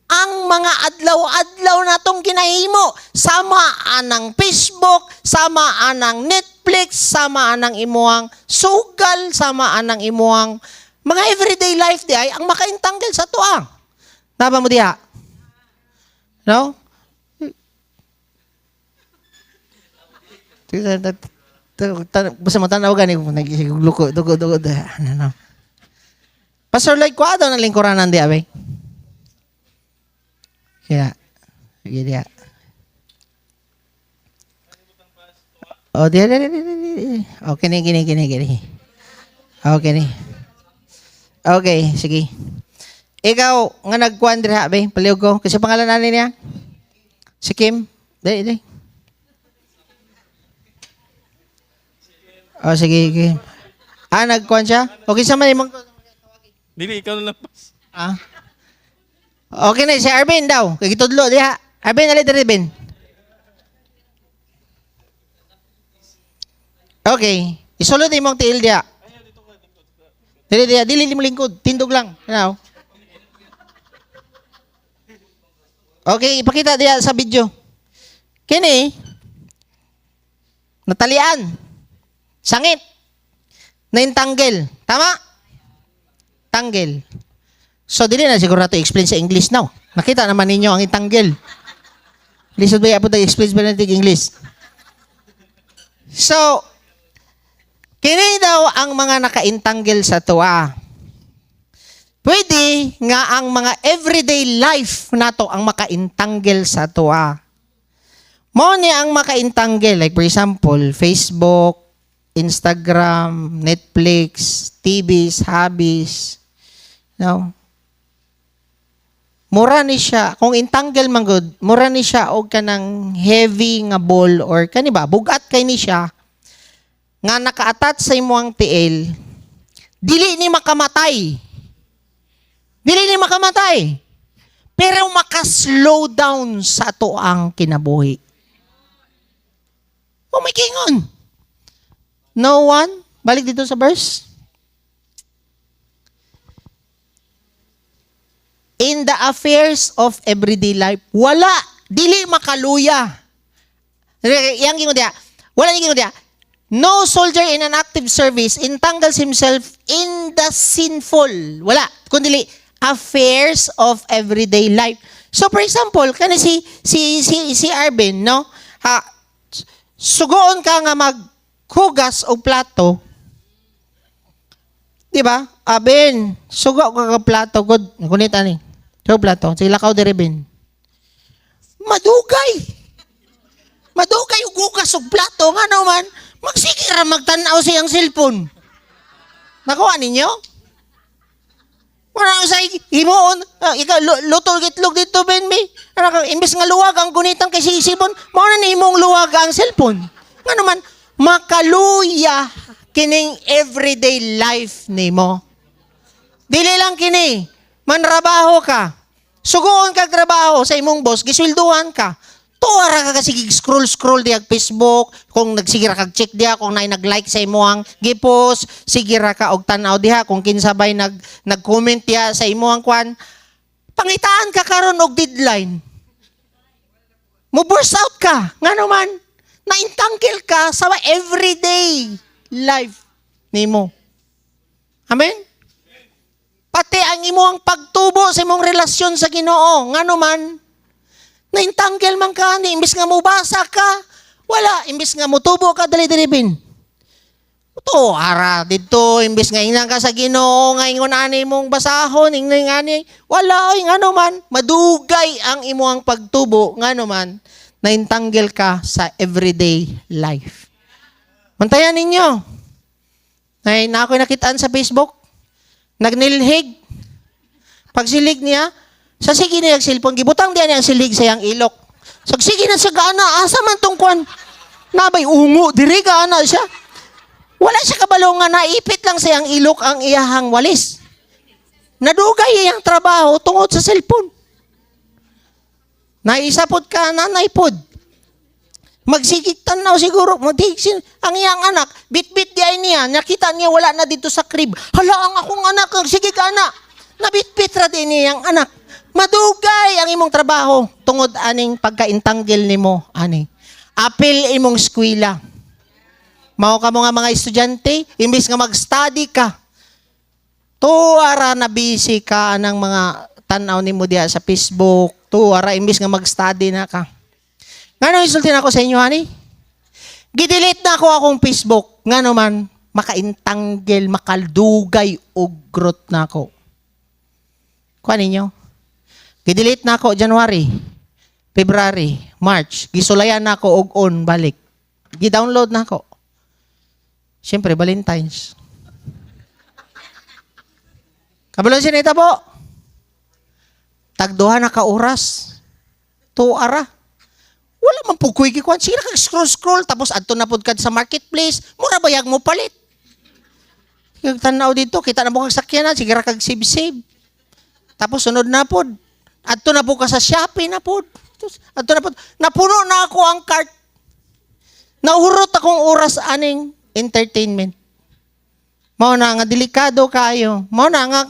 ang mga adlaw-adlaw natong ginahimo. Sama anang Facebook, sama anang Netflix, sama anang imuang sugal, sama anang imuang mga everyday life di ay ang maka-entangle sa atoa. Naba mo diha? No? Basta matanaw gani kung nagluko, dugo. Ano. Pastor Lloyd, kuha daw ng lingkuranan di abay. Kaya, dia. Oh, dia. Okay ni, gini. Okay ni. Okay, sige. Ikaw, nga nagkuhan din ha, be, palihog ko. Kasi pangalan nanin niya? Si Kim? Dali. Oh, sige, Kim. Nagkuhan siya? Okay, sama ni mong... Dili, ikaw na lang. Okay na, si Arvin daw. Kagitudlo, diha. Arvin, alay dali, Ben. Okay. Isulod imong tiil diha. Dili mo lingkod. Tindog lang. Ano? Okay, ipakita diha sa video. Kini, natalian. Sangit. Naintanggel. Tama? Tanggel. So, dili na siguro nato explain sa English now. Nakita naman ninyo ang itanggel. Lisod ba po tayo explain ba natin English? So, kini daw ang mga naka-entangle sa tuwa. Pwede nga ang mga everyday life nato ang maka-entangle sa tuwa. Mo ni ang maka-entangle, like for example, Facebook, Instagram, Netflix, TVs, hobbies, no? Mura ni siya, kung entangle man good, mura ni siya og kanang heavy nga ball or kani ba, bugat kay ni siya nga naka-attach sa imong tiil, dili ni makamatay. Pero maka-slow down sa ato ang kinabuhi. Oh my kingon. No one, balik dito sa verse. In the affairs of everyday life, wala, dili makaluya. Yang gingon diha, wala ni gingon diha. No soldier in an active service entangles himself in the sinful. Wala, kundi affairs of everyday life. So for example, kana si Arvin, no? Sugoon ka nga maghugas o plato. Di ba? Aben, sugo ka plato, good. Kunit ani. So plato, sige lakaw diri ben. Madugay ug hugas og plato nga naman. Magsige ra magtan-aw siyang cellphone. Nakuha ninyo? Wala sa himuon, ikaw lutol gitlog dito ben mi. Imbes nga luwag ang gunitang kay sisibon, mao na nimong luwag ang cellphone. Ngano man makaluya kining everyday life nimo. Dili lang kini, manrabaho ka. Suguon kag trabaho sa imong boss, giswelduhan ka. Tuwara ka kasi scroll diag Facebook, kung nagsigira kag check diha, kung nay nag-like sa imuhang gipost, sigira ka og tan-aw diha, kung kinsabay nag-comment diha sa imuhang kwan, pangitaan ka karon og deadline. Mo burst out ka, ngano man, naintangkil ka sa everyday life nimo. Amen? Pati ang imuhang pagtubo sa imong relasyon sa Ginoo, ngano man, naintanggel man ka, imbis nga mubasa ka, wala, imbis nga mutubo ka, dali-dali-bin. Ito, ara, dito, imbis nga inang ka sa Ginoo, nga ingon ani mong basahon, ingay ani, wala, nga naman, madugay ang imuang pagtubo, nga naman, naintanggel ka sa everyday life. Mantayan ninyo. Na ako'y nakitaan sa Facebook, nagnilhig, pagsilig niya, sa sige na yung cellphone, gibutang diyan yung silig sa yung ilok. So, sige na siya gaana, asa man tong kwan. Nabay, ungo, diri gaana siya. Wala siya kabalo nga, naipit lang sa yung ilok ang iyahang walis. Nadugay iyang trabaho tungod sa cellphone. Naisapod ka, nanaipod. Magsigig tanaw siguro, magtigsin. Ang iyang anak, bit-bit diay niya, nakita niya wala na dito sa crib. Hala, ang akong anak, sige ka anak. Nabit-bit ra din niyang anak. Madugay ang imong trabaho tungod aning pagkaintanggil nimo ani. Apil imong eskwela. Mao ka mo nga mga estudyante, imbis nga mag-study ka. Tuara na busy ka anang mga tan-aw nimo diha sa Facebook. Tuara imbis nga mag-study na ka. Ngano isulti na ako sa inyo ani? Gidelete na ako akong Facebook. Ngano man makaintanggil, makaldugay og growth na ako. Kuan ninyo? Gidelete na ako January, February, March. Gisulayan na ako og on balik. Gi-download na ako. Siyempre, Valentine's. Kabalo sinita po. Tagduha na ka oras. Tuara. Wala man po kuy gikuan. Sige na kag-scroll tapos adto na pod kad sa marketplace. Mura bayag mo palit. Yung tanaw dito, kita na mo kag sakyanan. Sige ra kag save. Tapos sunod na pod. Adto na po ka sa Shopee na po. Adto na po. Napuno na ako ang cart. Nauhurot akong oras aning entertainment. Mao na nga delikado kayo. Mao na nga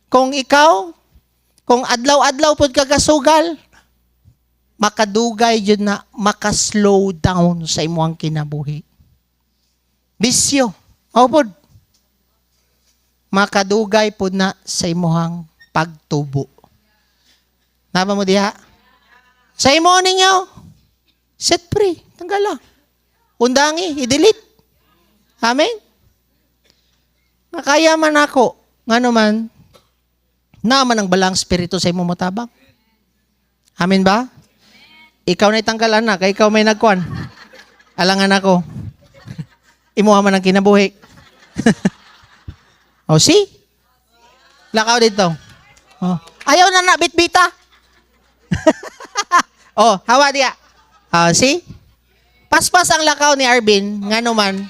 kung ikaw, kung adlaw-adlaw pod ka kasugal, makadugay jud na maka-slow down sa imong kinabuhi. Bisyo. Mao pod. Makadugay pod na sa imong pagtubo. Naba mo diha? Sa imo ninyo, set free. Tanggala. Undangi, i-delete. Amen? Nakaya man ako. Ngano man, naman ang balang spirito sa imo matabang. Amen ba? Ikaw na itanggalan na, kay ikaw may nagkuan. Alangan ako. Imuha man ang kinabuhi. O, see? Lakaw dito. Oh. Ayaw na bitbita. Oh, hawa diya. See? Paspas ang lakaw ni Arvin, nga naman,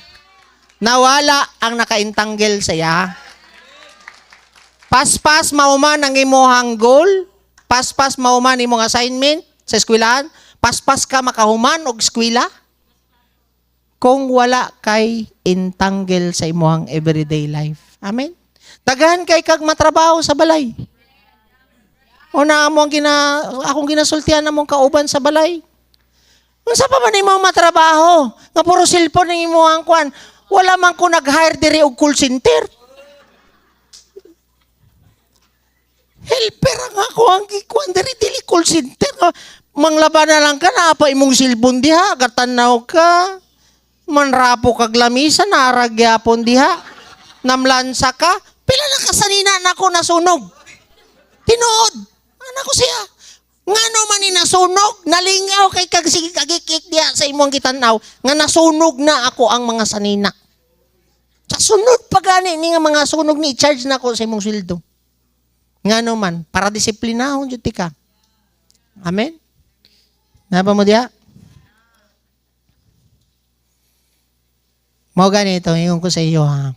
nawala ang nakaintanggil sa iya. Paspas mauman ang imuhang goal, paspas mauman imong assignment sa eskwelahan, paspas ka makahuman og eskwela, kung wala kay intanggil sa imuhang everyday life. Amen? Daghan kay kag matrabaho sa balay. O na mo akong ginasultihan na mong kauban sa balay. Unsa pa man imong matrabaho? Nga puro cellphone ning imong kuan. Wala man ko nag-hire diri og call center. Helper nga ako ang gikuan diri dili call center. Manglaba na lang ka na pa imong cellphone diha, gatanaw ka. Manrapo kag lamisa naragyapon diha. Namlansa ka, pila na kasanina nako nasunog. Tinuod. Anak ko siya. Ngano man ni nasunog, nalingaw kay kag sige kagikik diha sa imong gitanaw nga nasunog na ako ang mga sanina. Sa sunod pa gani ni nga mga sunog ni charge na ko sa imong sweldo. Nga naman, para disiplinahon jud ka. Amen? Naba mo diya? Mao ganito, ingon ko sa iyo ha.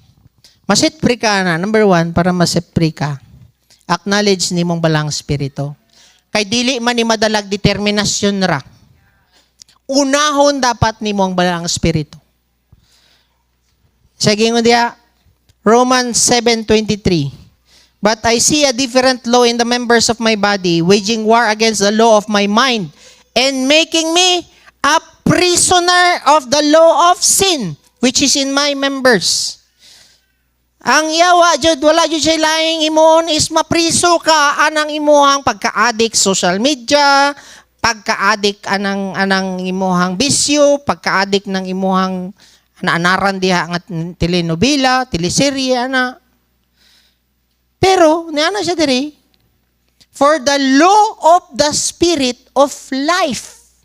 Maset free ka na. Number 1, para maset free ka. Acknowledge ni mong balang spirito. Kay dili man ni madalag determinasyon ra. Unahon dapat ni mong balang spirito. Sa gingon diya, Romans 7:23. But I see a different law in the members of my body, waging war against the law of my mind, and making me a prisoner of the law of sin, which is in my members. Ang yawa jud wala jud siya laing imon is mapriso ka anang imuhang pagka-addict social media, pagka-addict anang imuhang bisyo, pagka-addict ng imuhang naanaran diha nga telenovela, teleserye ana. Pero niana siya diri, for the law of the spirit of life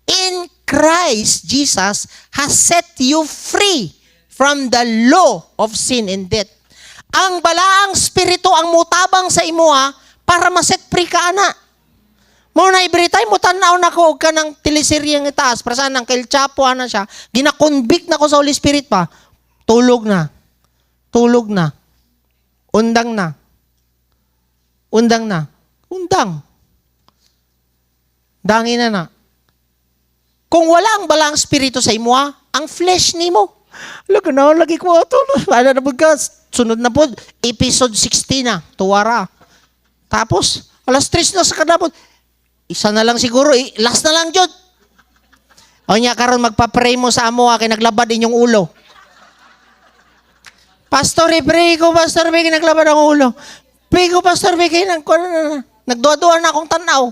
in Christ Jesus has set you free from the law of sin and death. Ang balaang spirito ang mutabang sa imuha para maset free ka ana. Mo na every time mo tan-aw nako og kanang teleserye nga taas, para saan ang kay Chapo ana siya, gina-convict nako sa Holy Spirit pa. Tulog na. Tulog na. Undang na. Undang na. Undang. Dangin na. Kung wala ang balang spirito sa imuha, ang flesh nimo. Laga na, lagi ko ito. Ano na ba? Sunod na po, episode 16 na, tuwara. Tapos, alas 3 na sa kadapot. Isa na lang siguro, last na lang, Jod. O niya, karon magpa-pray mo sa amo, kay naglabad inyong ulo. Pastor, pray ko, Pastor, may naglabad ang ulo. Pray ko, Pastor, may nagduwa-duwa na akong tanaw.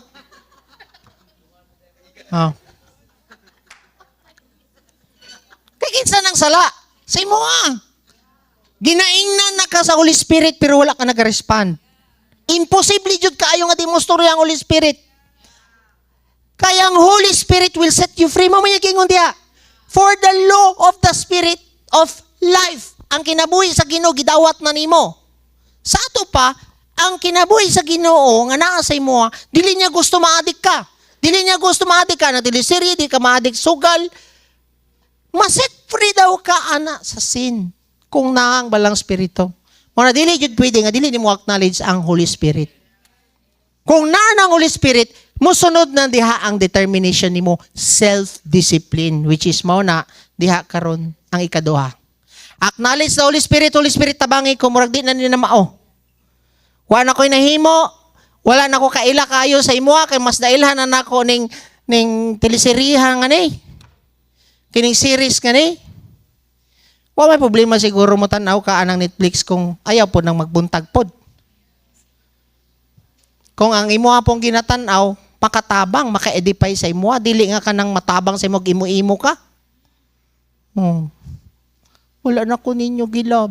Oh. Kaya kinsa ng sala? Sa imo ginaingnan na ka sa Holy Spirit pero wala ka nag-respond. Imposible jud kaayo nga di mo storya ang Holy Spirit. Kaya ang Holy Spirit will set you free. Mamaya kingon diya. For the law of the Spirit of life. Ang kinabuhi sa Ginoo gidawat na nimo. Sa ato pa, ang kinabuhi sa Ginoo nga naa sa imo, dili niya gusto maadik ka. Dili niya gusto maadik ka na teleserye, di ka maadik sugal. Maset free daw ka ana sa sin kung naang balang spirito. Muna dili jud pwede nga dili nimo acknowledge ang Holy Spirit. Kung naa ang Holy Spirit, musunod na diha ang determination nimo, self-discipline, which is mao na diha karon ang ikaduha. Acknowledge the Holy Spirit tabangi ko murag di na ni na mao. Wala na ko'y nahimo, wala na ko kaila kayo sa imo kay mas dailhan na nako ning teleseryehan nga ni. Kining series ka ni. Wala may problema siguro mo tanaw ka anang Netflix kung ayaw po nang magbuntag pod. Kung ang imo pong ginatanaw, makatabang, maka-edify sa imo, dili nga ka nang matabang sa imo, imo ka. Wala na ko ninyo gilab.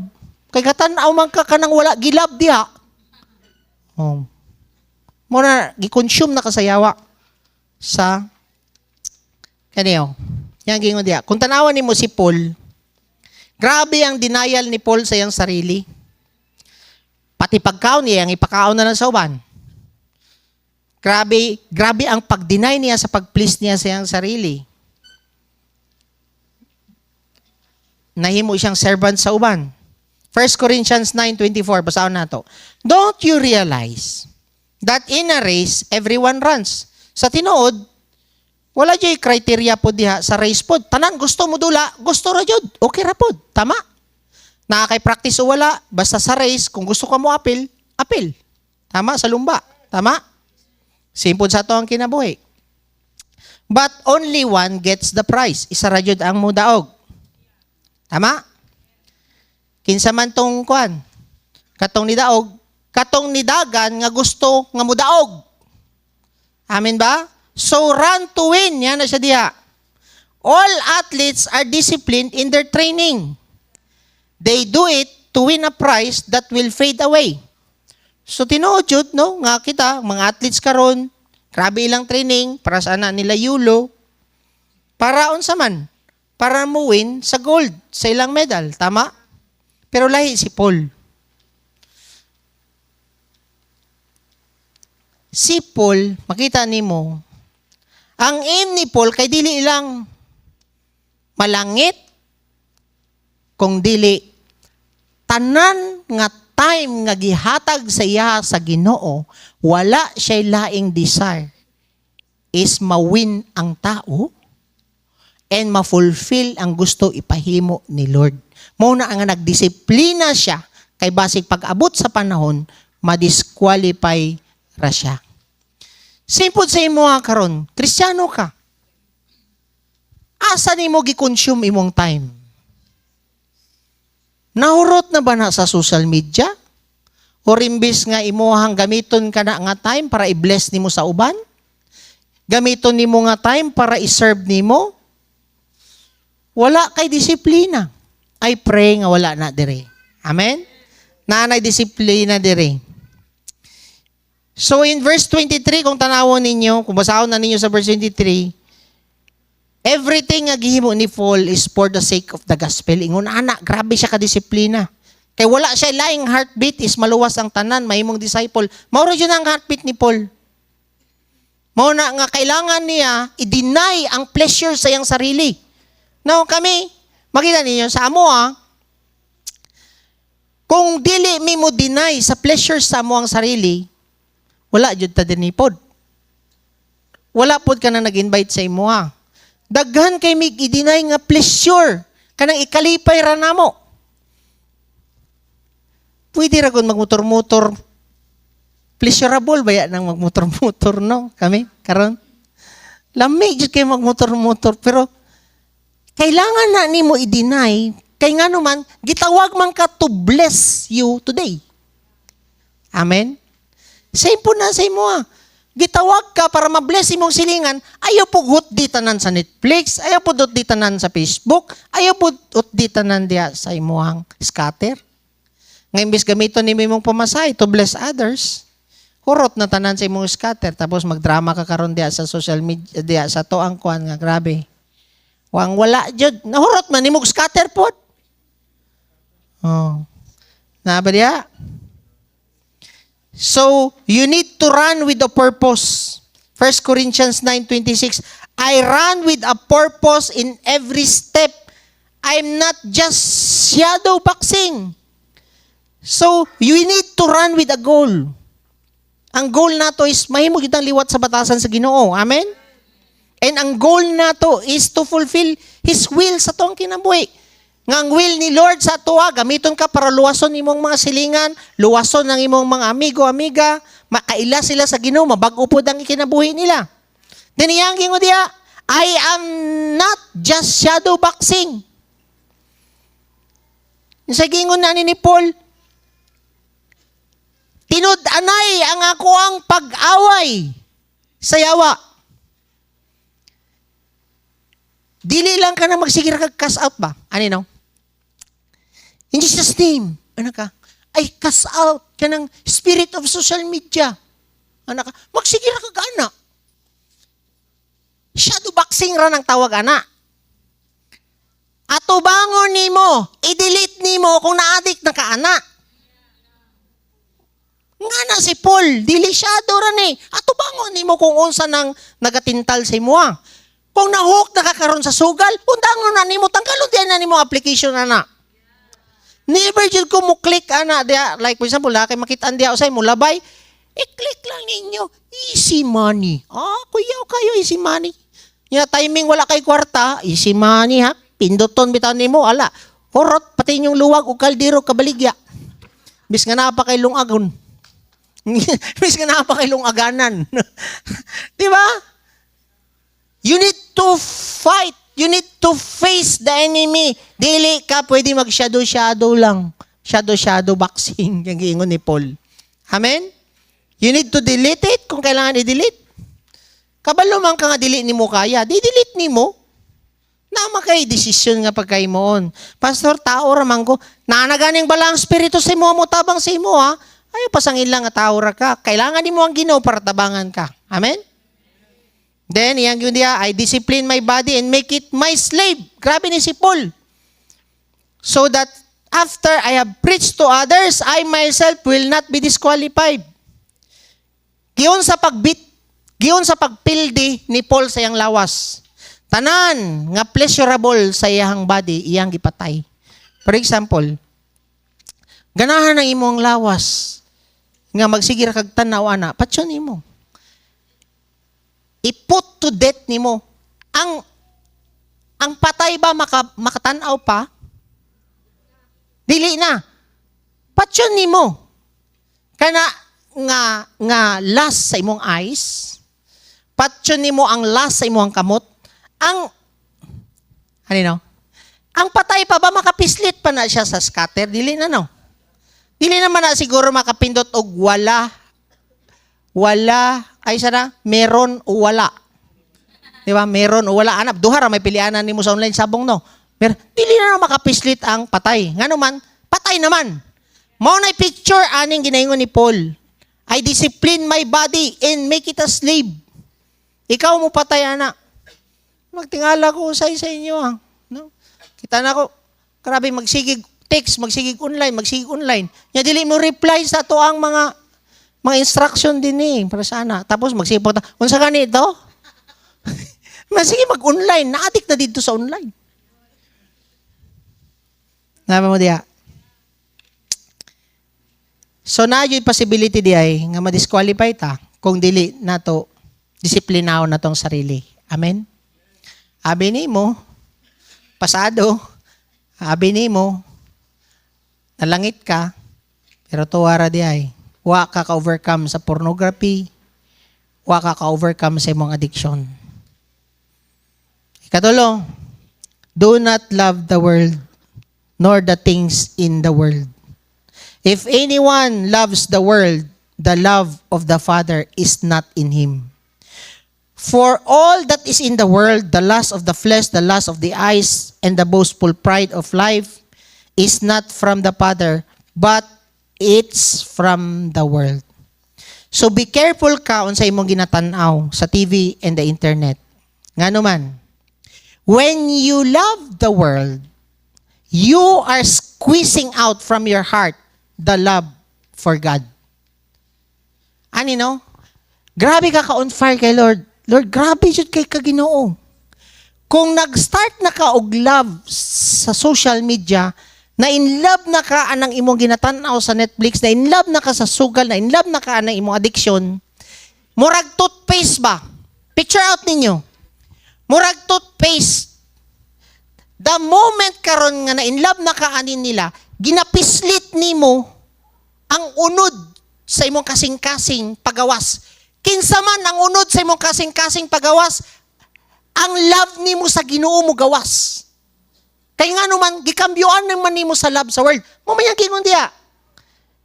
Kay katanaw man ka kanang wala gilab diha. Muna, gi-consume na kasayawa sa kaniyo. Yan gingon diya. Kung tanawan nimo si Paul, grabe ang denial ni Paul sa iyang sarili. Pati pagkaon niya, ang ipakaon na lang sa uban. Grabe ang pag-deny niya sa pag-please niya sa iyang sarili. Nahimo siyang servant sa uban. 1 Corinthians 9:24, basahin nato. Don't you realize that in a race, everyone runs? Sa tinuod, wala jay criteria po diha sa race pod. Tanan gusto mo dula, gusto ra jud. Okay ra pod. Tama. Nakakay practice o wala, basta sa race kung gusto ka mo apil. Tama sa lumba. Tama. Simple sa to ang kinabuhi. But only one gets the prize. Isa ra jud ang mudaog. Tama. Kinsa man tong kuan. Katong nidaog, katong nidagan nga gusto nga mudaog. Amen ba? So run to win. Yan na siya diha. All athletes are disciplined in their training. They do it to win a prize that will fade away. So tinuod jud no nga kita mga athletes karon, grabe ilang training para sa ana nila yulo. Para unsa man? Para mo win sa gold, sa ilang medal, tama? Pero lahi si Paul. Si Paul, makita nimo, ang aim ni Paul kay dili lang malangit, kung dili tanan nga time nga gihatag sa iya sa Ginoo, wala siya laing desire is mawin ang tao and ma-fulfill ang gusto ipahimo ni Lord. Mao na ang nagdisiplina siya kay basig pag-abot sa panahon ma-disqualify ra siya. Simpod sa imo karon, Kristiyano ka. Asa nimo gi-consume imong time? Nahurot na ba na sa social media? O imbis nga imuhang gamiton ka na nga time para i-bless nimo sa uban? Gamiton nimo nga time para i-serve nimo? Wala kay disiplina. I pray nga wala na dire. Amen? Nanay disiplina dire. So in verse 23, kung tanawon ninyo, kung basahon na ninyo sa verse 23, everything nga gihimo ni Paul is for the sake of the gospel. Ingon, anak, grabe siya kadisiplina. Kay wala siya laing heartbeat is maluwas ang tanan, mahimong disciple. Mauro yun ang heartbeat ni Paul. Mao na nga kailangan niya i-deny ang pleasure sa iyang sarili. Now kami, makita ninyo, sa amo kung dili mi mo deny sa pleasure sa amo ang sarili, wala jud ta dinipod. Wala pod ka na nag-invite sa imo Daghan kay mig i-deny nga pleasure kanang ikalipay ra namo. Pwede ra kun magmotor-motor. Pleasurable ba yan nang magmotor-motor no? Kami karon. Lamig jud kay magmotor-motor pero kailangan na nimo i-deny kay ngano man gitawag man ka to bless you today. Amen. Same po na sa imo Gitawag ka para ma-bless imong silingan, ayaw po hutdi tanan sa Netflix, ayaw po hutdi tanan sa Facebook, ayaw po hutdi tanan diya sa imuhang scatter. Ngayon bis gamiton nimo imong pamasahe to bless others, hurot na tanan sa imong scatter, tapos magdrama ka karon diya sa social media, diya sa toang kuan nga grabe. Wala jud, nahurot man imong scatter pod. Oh. Na ba diya? So, you need to run with a purpose. 1 Corinthians 9:26, I run with a purpose in every step. I'm not just shadow boxing. So, you need to run with a goal. Ang goal nato is mahimo gyud ang liwat sa batasan sa Ginoo. Amen? And ang goal nato is to fulfill His will sa tong kinabuhi. Nga ang will ni Lord sa tuwa, gamiton ka para luwason imong mga silingan, luwason ng imong mga amigo, amiga, makaila sila sa Ginoo, mabag-o pod ang ikinabuhi nila. Then iyang gingo diya, I am not just shadow boxing. Sa gingon na ni Paul, tinud-anay ang ako ang pag-away sa yawa. Dili lang ka na magsigir kag cast out ba? Ano no? In Jesus' name, ano ka? Ay, cast out ka ng spirit of social media. Ano ka? Magsigir kag ana. Shadow boxing ra ng tawag ana. Ato bangon nimo, i-delete nimo kung na-addict na ka ana. Nga na si Paul, dili shadow ra ni. Ato bangon nimo kung unsa nang nagatintal sa imo Kung na-hook na kakaroon sa sugal, undangon na nimo, tanggalon din na nimo application ana. Never jud ko mo click ana dia, like for example, kay makitaan dia usay mo labay, i-click lang ninyo, easy money. Kuyaw kayo easy money. Nya timing wala kay kwarta, easy money Pinduton bitaw nimo, ala. Horot pati inyong luwag o kaldero kabaligya. Bis nga napa kay lungagon. Bis nga napa kay lungaganan. Di ba? You need to fight. You need to face the enemy. Dili ka pwede mag-shadow lang. Shadow boxing. Yung giingon ni Paul. Amen? You need to delete it kung kailangan i-delete. Kabalo man ka nga delete ni mo kaya. Di-delete ni mo. Nama kay desisyon nga pagkaimoon. Pastor, tao raman ko. Nanaganing bala ang spirito sa imo mo tabang sa imo Ayaw pasangin lang nga tao ra ka. Kailangan ni mo ang Ginoo para tabangan ka. Amen? Then, iyang yun diya, I discipline my body and make it my slave. Grabe ni si Paul. So that after I have preached to others, I myself will not be disqualified. Giyon sa pagpildi ni Paul sa iyang lawas. Tanan nga pleasurable sa iyang body, iyang gipatay. For example, ganahan ang imong lawas nga magsigir kag tanaw ana, patyon nimo. I-put to death nimo. Ang patay ba makatanaw pa? Dili na. Patyon nimo. Kana nga last sa imong eyes, patyon nimo ang last sa imong kamot, ang patay pa ba makapislit pa na siya sa scatter? Dili na, no? Dili naman na siguro makapindot og meron o wala. Di ba? Meron o wala. Anap, duha ra may pilianan nimo sa online sabong, no? Pero dili na makapislit ang patay. Ngano man, patay naman. Mao na picture aning ginaingon ni Paul. I discipline my body and make it a slave. Ikaw mo patay, ana. Magtingala ko sa inyo, ha? No? Kita na ko, grabe, magsigig text, magsigig online. Nya dili mo reply sa to ang mga instruction din eh, para sana. Tapos magsipot, unsa ka nito? Sige, mag-online. Na-addict na dito sa online. Napa mo diya? So na yung possibility di ay nga ma-disqualify ta kung dili na to disiplinaw na tong sarili. Amen? Abi ni mo, pasado, abi ni mo, nalangit ka, pero tuwara di ay, wa ka ka-overcome sa pornography, wa ka ka-overcome sa imong addiction. Ikatulo, do not love the world, nor the things in the world. If anyone loves the world, the love of the Father is not in him. For all that is in the world, the lust of the flesh, the lust of the eyes, and the boastful pride of life is not from the Father, but it's from the world. So be careful ka sa imong ginatanaw sa TV and the internet. Ngano man, when you love the world, you are squeezing out from your heart the love for God. Ani no? Grabe ka on fire kay Lord. Lord, grabe jud kay Kaginoo. Kung nag-start na ka og love sa social media, na in love na ka anang imong ginatanaw sa Netflix, na in love na ka sa sugal, na in love na ka anang imong addiction, murag toothpaste ba? Picture out ninyo. Murag toothpaste. The moment karon nga na in love na ka anin nila, ginapislit nimo ang unod sa imong kasing-kasing pagawas. Kinsa man ang unod sa imong kasing-kasing pagawas, ang love nimo sa Ginoo mo gawas. Kay ngano man gikambyoan naman nimo sa love sa world. Mamaya gingon diya.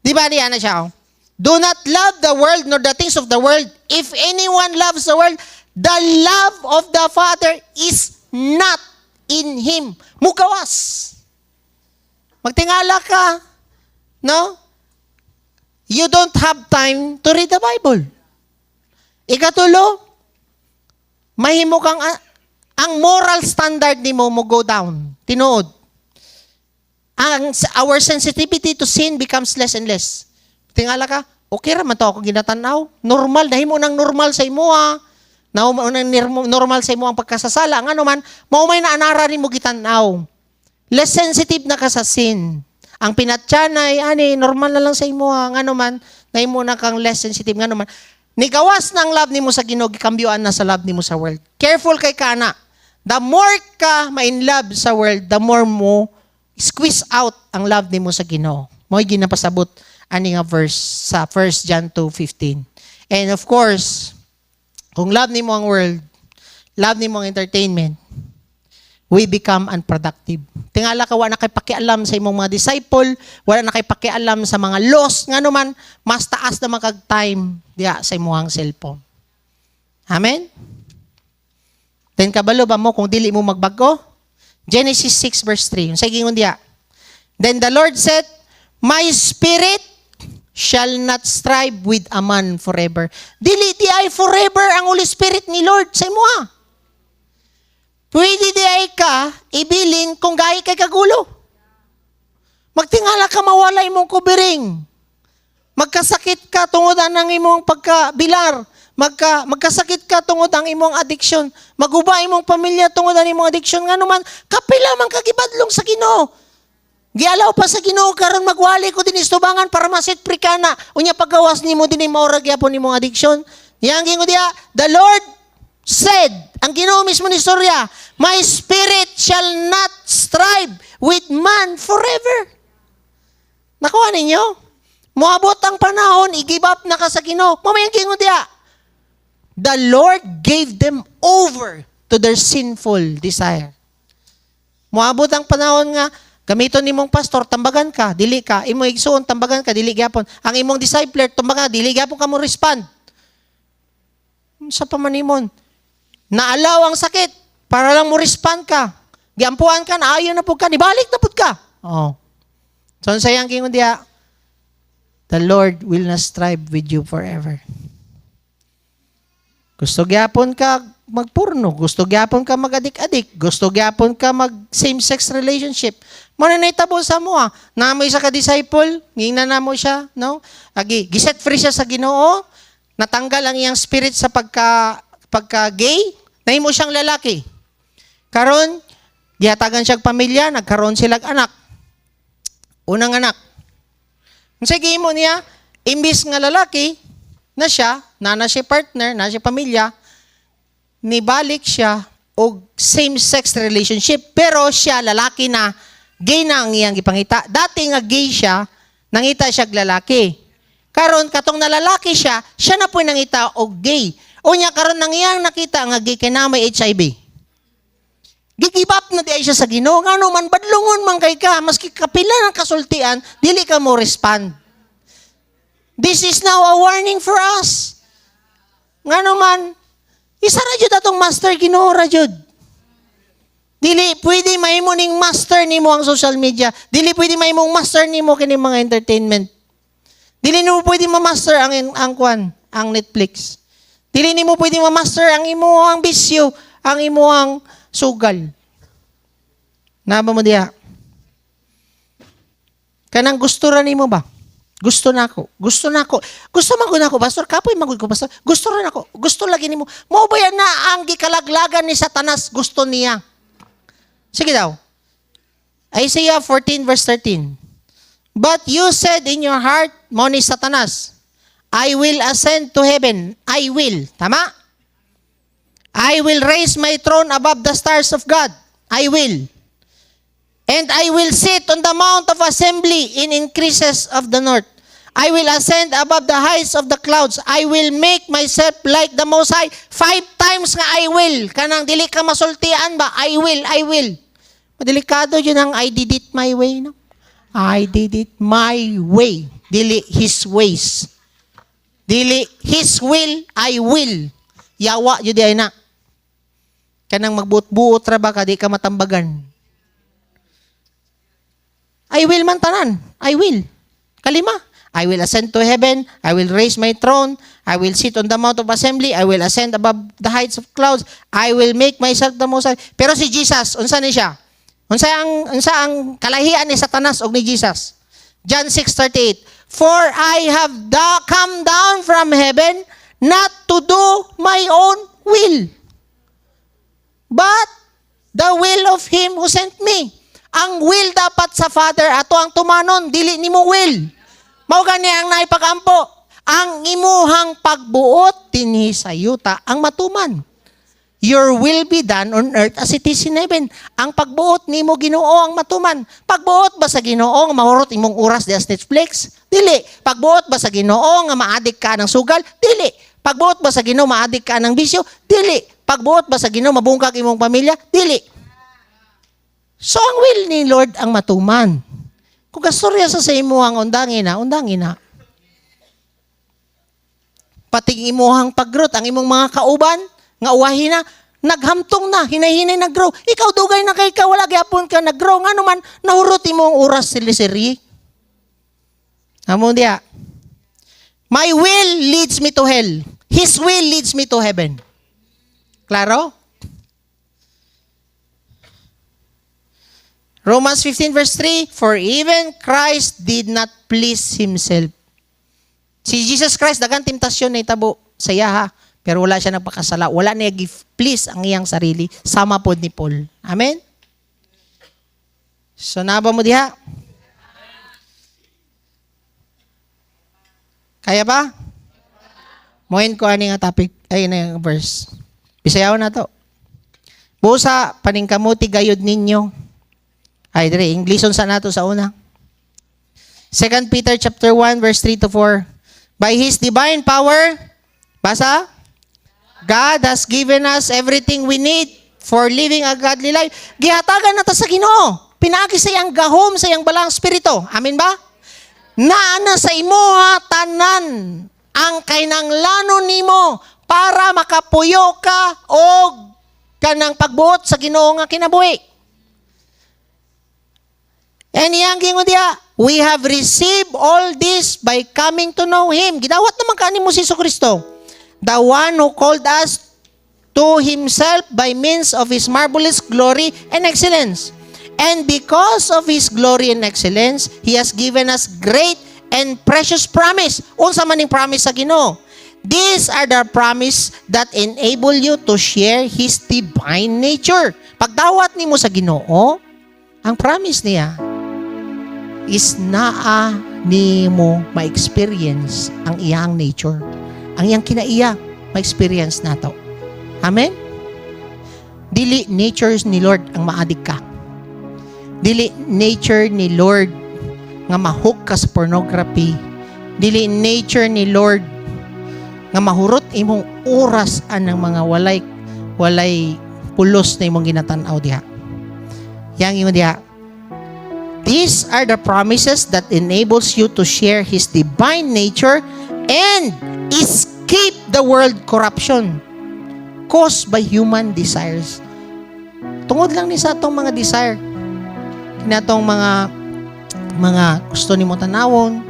Di ba diya na siya? Do not love the world nor the things of the world. If anyone loves the world, the love of the Father is not in him. Mugawas. Magtingala ka, no? You don't have time to read the Bible. Ikatulo, mahimo kang ang moral standard nimo mo go down. Tinuod. Our sensitivity to sin becomes less and less. Tingala ka, okay ra man to ako ginatanaw. Normal, nahimo nang normal sa imo ha. Normal sa imo ang pagkasasala. Ngano man, mao may naanara nimo gitanaw. Less sensitive na ka sa sin. Ang pinatyanay, normal na lang sa imo ha. Ngano man, nahimo na kang less sensitive. Ngano man, nigawas ng love nimo sa Ginoo, gikambyoan na sa love nimo sa world. Careful kay kana. The more ka ma-in love sa world, the more mo squeeze out ang love nimo sa Ginoo. Mo'y ginapasabot ani nga verse sa 1 John 2:15. And of course, kung love nimo ang world, love nimo ang entertainment, we become unproductive. Tingala ka, wala na kay pakialam sa imong mga disciple, wala na kay pakialam sa mga laws, nga naman, mas taas na makag-time diya sa imong cellphone. Amen? Then kabalo ba mo kung dili mo magbago? Genesis 6 verse 3. Sa gingon diya. Then the Lord said, my spirit shall not strive with a man forever. Dili di ay forever ang Holy Spirit ni Lord sa imo. Pwede di ay ka ibilin kung gahi kay kagulo. Magtingala ka mawala imong kubiring. Magkasakit ka tungod ang imong pagkabilar. Magkasakit ka tungod ang imong addiction. Maguba imong pamilya tungod ang imong addiction. Nga naman, kapila man kagibadlong sa Ginoo. Gialaw pa sa Ginoo karon magwali ko din istubangan para maset free ka na. Unya paggawas nimo dinhi maurag gyapon nimong addiction. Yang gingo diya, the Lord said, ang Ginoo mismo ni istorya, my spirit shall not strive with man forever. Nakuha ninyo? Moabot ang panahon, i-give up na ka sa Ginoo. Mamayang gingo diya, the Lord gave them over to their sinful desire. Moabot ang panahon nga, gamiton nimong pastor, tambagan ka, dili ka. Imong igsuon, tambagan ka, dili gyapon. Ang imong discipler, tambagan, dili gyapon ka mo respond. Sa pamanimon, naalaw ang sakit, para lang mo respond ka. Giampuan ka, naayon na po ka, nibalik na po ka. Oh. So, sayang gingon diya, the Lord will not strive with you forever. Gusto gyapon ka magpurno, gusto gyapon ka mag-adik-adik, gusto gyapon ka mag-same-sex relationship. Mananitabo sa mo namoy sa ka-disciple, ngingnan na mo siya, no? Agi, giset free siya sa Ginoo, natanggal ang iyang spirit sa pagka-gay, nahimo siyang lalaki. Karon, gihatagan siyang pamilya, nagkaroon silang anak. Unang anak. Sige mo niya, imbis nga lalaki, na siya partner, na siya pamilya, nibalik siya og same-sex relationship, pero siya lalaki na, gay na ang iyang ipangita. Dati nga gay siya, nangita siya lalaki. Karon katong nalalaki siya na po nangita og gay. Unya karon nang iyang nakita nga gay kay na may HIV. Gigibap na di siya sa Ginoo. Ngano man badlungon man kay ka, maski kapila ng kasultian, dili ka mo respond. This is now a warning for us. Ngano man, isa ra jud atong master Ginoo ra jud. Dili pwede mahimo ning master nimo ang social media. Dili pwede mahimong master nimo kini mga entertainment. Dili nimo pwede ma-master ang Netflix. Dili nimo pwede ma-master ang imong bisyo, ang imong sugal. Naba mo diha. Kanang gusto ra nimo ba? Gusto nako. Gusto man ko nako, pastor. Kapoy magud ko, pastor. Gusto ra nako. Gusto lagi nimo. Mao ba yan na ang gikalaglagan ni Satanas gusto niya? Sige daw. Isaiah 14 verse 13. But you said in your heart, mo ni Satanas, I will ascend to heaven. I will. Tama? I will raise my throne above the stars of God. I will. And I will sit on the mount of assembly in increases of the north. I will ascend above the heights of the clouds. I will make myself like the Most High. 5 times nga I will. Kanang dili ka masultian ba? I will. Madelikado yun ang I did it my way, no? I did it my way. Dili His ways. Dili His will, I will. Yawa yun di ay na. Kanang magbuot-buot ra ba ka, di ka matambagan. I will man tanan. I will. Kalima. I will ascend to heaven. I will raise my throne. I will sit on the mount of assembly. I will ascend above the heights of clouds. I will make myself the Most High. Pero si Jesus, unsa ni siya? Unsa ang kalahian ni Satanas og ni Jesus? John 6:38. For I have come down from heaven not to do my own will, but the will of Him who sent me. Ang will dapat sa Father ato ang tumanon, dili nimo will. Mao gani ang naipakampo. Ang imuhang pagbuot dinhi sa yuta ang matuman. Your will be done on earth as it is in heaven. Ang pagbuot nimo Ginoo ang matuman. Pagbuot ba sa Ginoo nga mahurot imong oras di as Netflix? Dili. Pagbuot ba sa Ginoo nga maadik ka ng sugal? Dili. Pagbuot ba sa Ginoo maadik ka ng bisyo? Dili. Pagbuot ba sa Ginoo mabungkag imong pamilya? Dili. So ang will ni Lord ang matuman. Kung kastorya sa imo ang undangin na. Pati imuhang paggrowth, ang imong mga kauban, nga uwahin na, naghamtong na, hinay-hinay nag-grow. Ikaw dugay na kay ka, wala gyapon ka nag-grow. Nga naman, nahurot imong oras sili-siri. Amo diya. My will leads me to hell. His will leads me to heaven. Klaro? Romans 15 verse 3, for even Christ did not please Himself. Si Jesus Christ, dagang temptasyon na itabo sa iya ha. Pero wala siya nagpakasala. Wala niya please ang iyang sarili. Sama po ni Paul. Amen? So, naba mo diha? Kaya ba? Mohin ko ani nga topic, ay na yung verse. Bisayaw na to. Busa, paningkamuti gayod ninyo. Ay, dire, Englishon sa nato sa una. 2 Peter chapter 1, verse 3 to 4. By His divine power, basa? God has given us everything we need for living a godly life. Gihatagan na ta sa Ginoo. Pinaagi sa iyang gahom, sa iyang balang spirito. Amin ba? Naana sa imo ha, tanan ang kainanglanon nimo para makapuyo ka o kanang pagbuot sa Ginoo nga kinabuhi. And iyang gingon diha, we have received all this by coming to know Him. Gidawat naman kanimo si Jesucristo. The one who called us to Himself by means of His marvelous glory and excellence. And because of His glory and excellence, He has given us great and precious promise. Unsa man ning promise sa Ginoo? These are the promise that enable you to share His divine nature. Pagdawat nimo sa Ginoo, ang promise niya is naa nimo ma-experience ang iyang nature. Ang iyang kinaiya, ma-experience nato. Amen? Dili nature ni Lord ang maadik ka. Dili nature ni Lord nga mahook ka sa pornography. Dili nature ni Lord nga mahurot imong oras anang mga walay pulos na imong ginatan-aw diha. Yang imo diha. These are the promises that enables you to share His divine nature and escape the world corruption caused by human desires. Tungod lang ni sa atong mga desire. Kinatong mga gusto nimo tanawon,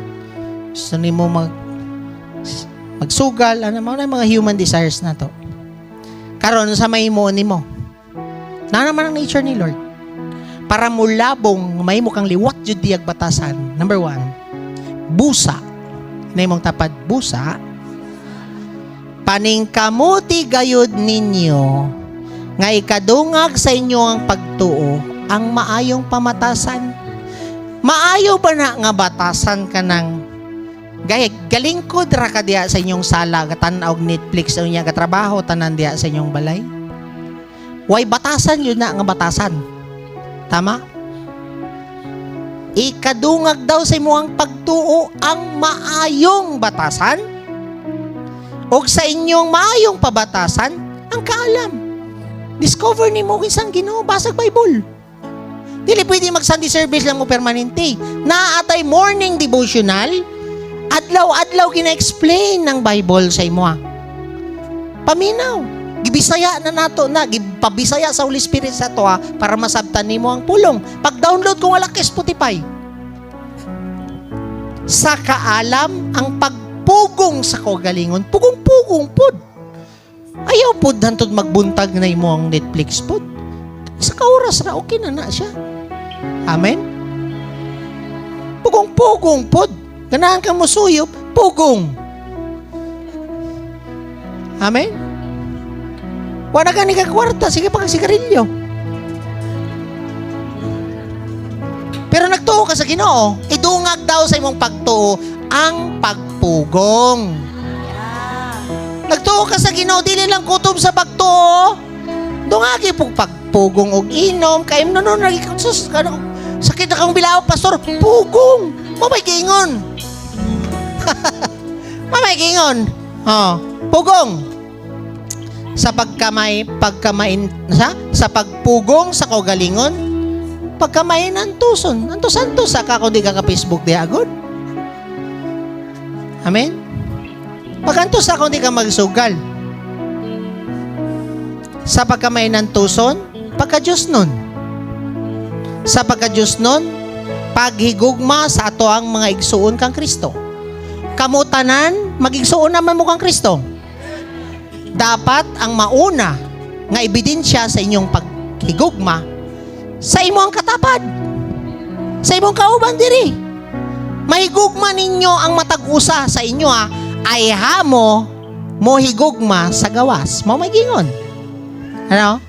gusto nimo magsugal, ano mga human desires na to. Karon sa mahimo nimo. Na naman ang nature ni Lord. Para mulabong mahimo kang liwat jud diag batasan. Number 1, busa. Na imong tapad busa. Paningkamuti gayud ninyo nga ikadungag sa inyo ang pagtuo ang maayong pamatasan. Maayo ba na nga batasan ka ng galingkod ra ka diya sa inyong sala katanaw og Netflix o niya katrabaho tanan diya sa inyong balay? Way batasan yun na nga batasan. Tama? Ikadungag daw sa imo ang pagtuo ang maayong batasan o sa inyong maayong pabatasan ang kaalam. Discover ni mo isang Ginoo basag Bible. Dili pwede mag Sunday service lang mo permanente. Naatay morning devotional, adlaw-adlaw gina-explain ng Bible sa imo. Paminaw. Gibisaya na nato na, gipabisaya sa Holy Spirit sa to para masabtan nimo ang pulong. Pag-download kung wala kay Spotify. Sa kaalam ang pagpugong sa kagalingon, pugong-pugong pod. Ayaw pod hantod magbuntag na imo ang Netflix pod. Sa kauras ra okay na siya. Amen. Pugong-pugong pod. Ganahan ka mo suyop, pugong. Amen. Wala ka ni kakwarta, sige pa sigarilyo. Pero nagtuo ka sa Ginoo, idungag daw sa imong pagtuo ang pagpugong. Nagtuo ka sa Ginoo, dili lang kutob sa pagtuo. Dungagi po pagpugong og inom, kay no sus sakit na kang bilao pastor, pugong. Mamay gingon. Mamay gingon. Pugong. Sa sa pagpugong sa kagalingon, pagkamain antuson sa ka kundi ka Facebook di agod. Amen. Pagantos sa kundi ka magsugal. Sa pagkamain antuson, pagka-Diyos nun. Sa pagka-Diyos nun, paghigugma sa ato ang mga igsuon kang Kristo. Kamutanan, mag-igsuon naman mo kang Kristo. Dapat ang mauna nga ebidensya sa inyong paghigugma sa imong katapad, sa imong kauban diri. mahigugma ninyo ang matag-usa sa inyo ay hamo mo higugma sa gawas. Mao may gingon. Ano?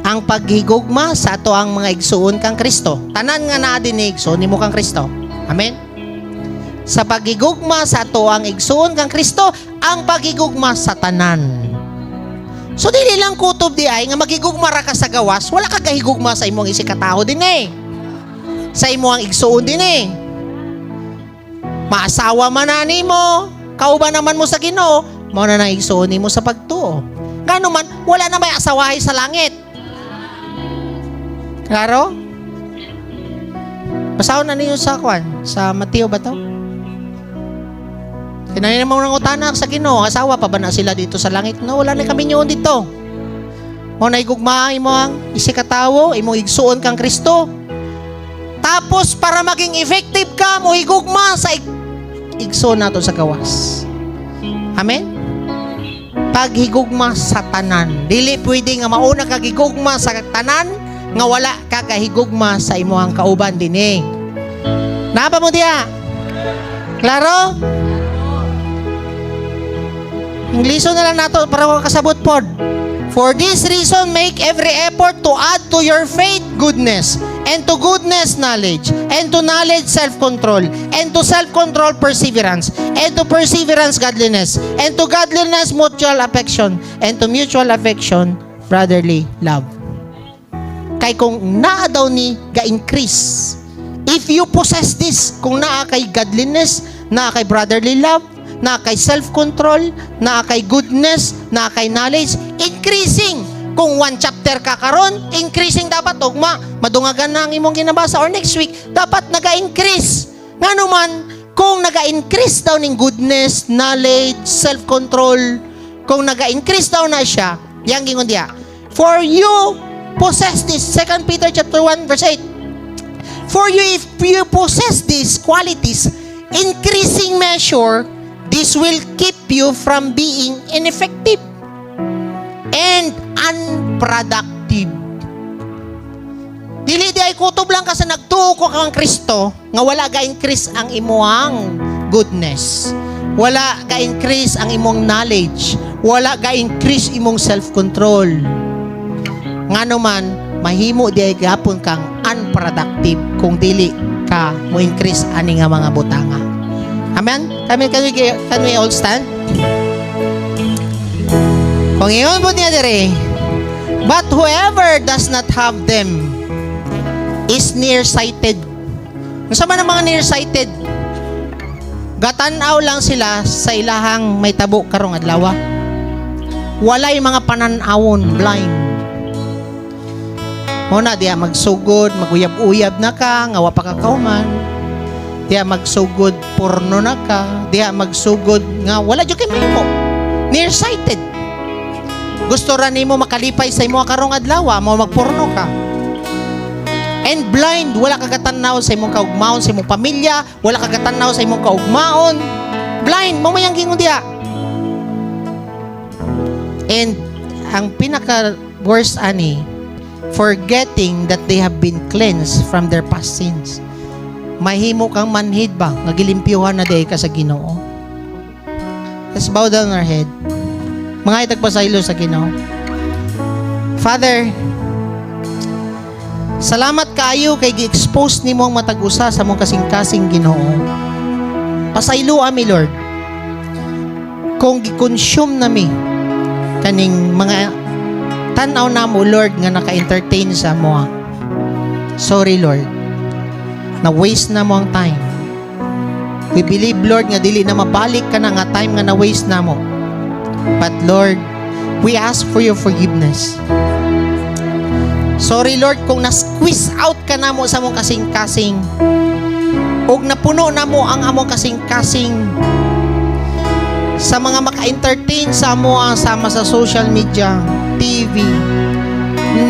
Ang paghigugma sa ato ang mga igsuon kang Kristo. Tanan nga naa din ni igsuon nimo kang Kristo. Amen. Sa paghigugma sa ato ang igsuon kang Kristo, ang paghigugma sa tanan. So dili lang kutob di ay nga magigugma ra ka sa gawas, wala ka gahigugma sa imong isikataho din sa imong igsuon din Maasawa man na nimo, kauban naman mo sa Ginoo, mao na nang igsuon nimo sa pagtuo. Ngano man wala na may asawahay sa langit. Klaro? Basahon na niyo sa sa Mateo ba to? Kinain mo ng utanak sa Ginoo, asawa pa ba na sila dito sa langit? No, wala na kami niyon dito. Mo na igugma imo ang isikatawo, imo igsuon kang Kristo. Tapos para maging effective ka, mo igugma sa igsuon nato sa gawas. Amen? Paghigugma sa tanan. Dili pwede nga mauna ka gigugma sa tanan nga wala ka kahigugma sa imo ang kauban dinhi. Napa mo diya? Klaro? Ingleso na lang nato para makasabot pod. For this reason, make every effort to add to your faith goodness, and to goodness knowledge, and to knowledge self-control, and to self-control perseverance, and to perseverance godliness, and to godliness mutual affection, and to mutual affection brotherly love. Kay kung naa daw ni ga-increase, if you possess this, kung naa kay godliness, naa kay brotherly love, na kay self-control, na kay goodness, na kay knowledge, increasing. Kung 1 chapter ka karon, increasing dapat ugma. Madungagan na ang imong ginabasa or next week, dapat naga-increase. Nga naman, kung naga-increase daw ng goodness, knowledge, self-control, kung naga-increase daw na siya, yang gingon diya, for you possess this, 2 Peter chapter 1 verse 8. For you, if you possess these qualities, increasing measure, this will keep you from being ineffective and unproductive. Dili di ay kutob lang kasi nagtuo ko kang Kristo nga wala ga-increase ang imong goodness. Wala ga-increase ang imong knowledge. Wala ga-increase imong self-control. Ngano man, mahimo di ay gapon kang unproductive kung dili ka mo increase ani nga mga butanga. Amen? Can we all stand? Kung iyon po niya dire, but whoever does not have them is nearsighted. Kung sa man ang mga nearsighted, gatanaw lang sila sa ilahang may tabo karong adlaw. Walay mga pananawon, blind. Muna diya magsugod, maguyab-uyab na ka, nga wa pa ka kauman. Diya magsugod porno na ka, diya magsugod nga wala jud kay mahimo. Nearsighted. Gusto ra nimo makalipay sa imo karong adlaw, mo magporno ka. And blind, wala ka katanaw sa imong kaugmaon sa imong pamilya, wala ka katanaw sa imong kaugmaon. Blind, mo mayang gingon diya. And ang pinaka worst ani, forgetting that they have been cleansed from their past sins. Mahimo kang manhid ba nga gilimpyuhan na day ka sa Ginoo. Let's bow down our head. Mga itagpasaylo sa Ginoo. Father, salamat kaayo kay gi-expose nimo ang matag-usa sa mong kasing-kasing Ginoo. Pasaylo ami Lord. Kung gi-consume nami kaning mga tanaw namo Lord nga naka-entertain sa mo. Sorry Lord. Na waste na mo ang time. We believe, Lord, nga dili na mabalik ka na nga time nga na-waste na mo. But Lord, we ask for your forgiveness. Sorry, Lord, kung na-squeeze out ka na mo sa mong kasing-kasing o napuno na mo ang among kasing-kasing sa mga maka-entertain sa mo sama sa social media, TV,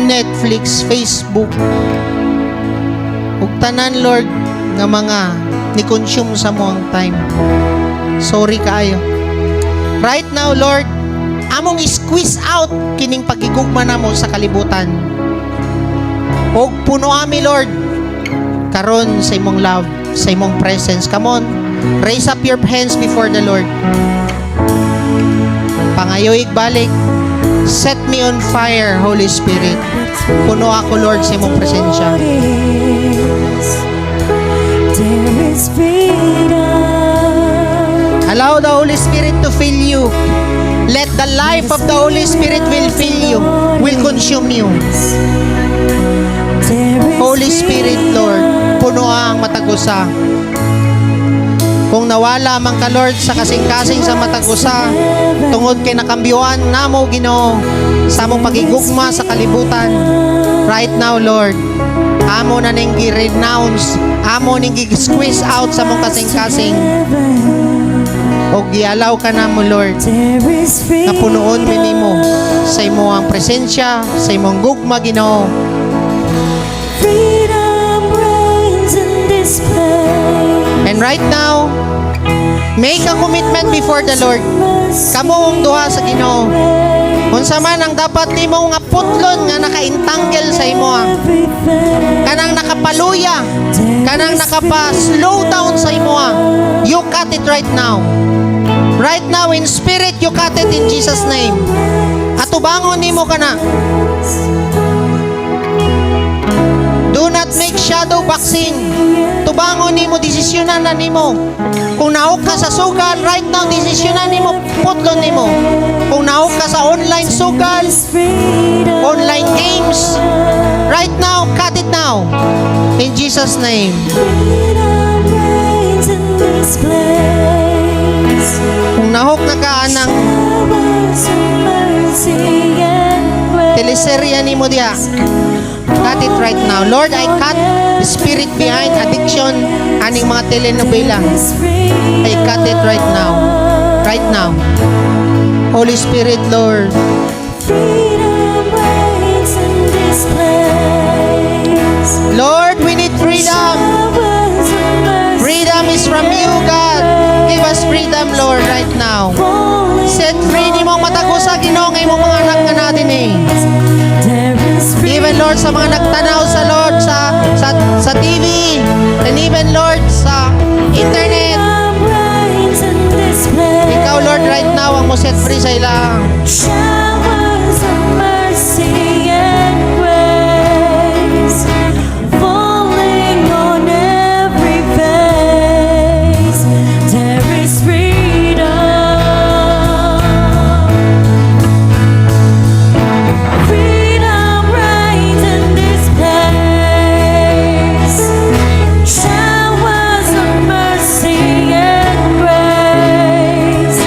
Netflix, Facebook, ug tanan Lord nga mga ni-consume sa mo ang time. Sorry kaayo. Right now Lord, among squeeze out kining pagigugma namo sa kalibutan. Og puno ami Lord karon sa imong love. sa imong presence. Come on, raise up your hands before the Lord. Pangayoig balik. Set me on fire, Holy Spirit. Puno ako, Lord, sa imong presensya. There is freedom. Allow the Holy Spirit to fill you. Let the life of the Holy Spirit will fill you, will consume you. There is Holy Spirit, Lord, puno ang matagusa. Kung nawala man ka, Lord, sa kasing-kasing sa matagusa, tungod kay nakambyuan namo, Ginoo, sa mong pagigugma sa kalibutan. Right now, Lord, amo na ning gi-renounce, amo ning gi-squeeze out sa mong kasing-kasing. O gialaw ka na mo, Lord, There is na freedom. punuon mi nimo sa imong presensya, sa imong gugma, Ginoo. Freedom reigns in this place. And right now, make a commitment before the Lord. Kamong duha sa Ginoo. Unsa man ang dapat nimo nga putlon nga naka-entangle sa imo, kanang nakapaluya, kanang nakapa-slow down sa imo, you cut it right now. Right now in spirit, you cut it in Jesus' name. At tubangon nimo kana. Do not make shadow boxing. Tubangon nimo, desisyonan na nimo. Kung naog ka sa sugal, right now, desisyonan nimo, putlon nimo. Kung naog ka sa online sugal, online games, right now, cut it now. In Jesus' name. Freedom reigns in this place. Kung nahok na ka ng Showers of mercy and grace. teleserya nimo diya, cut it right now. Lord, I cut the spirit behind addiction, aning mga telenovela. I cut it right now. Right now. Holy Spirit, Lord. Freedom reigns in this place. Lord, we need freedom. Showers of mercy Freedom is from you, God. Give us freedom, Lord, right now. falling Set free ni mong matagusa, Ginoo, nga imong mga anak nga natin eh. There is Even, Lord, sa mga nagtanaw sa Lord, sa TV, and even, Lord, sa internet. freedom reigns in this place. Ikaw, Lord, right now, ang mo set free sa ilang. Showers of mercy and grace falling on every face. There is freedom. Freedom reigns in this place. Showers of mercy and grace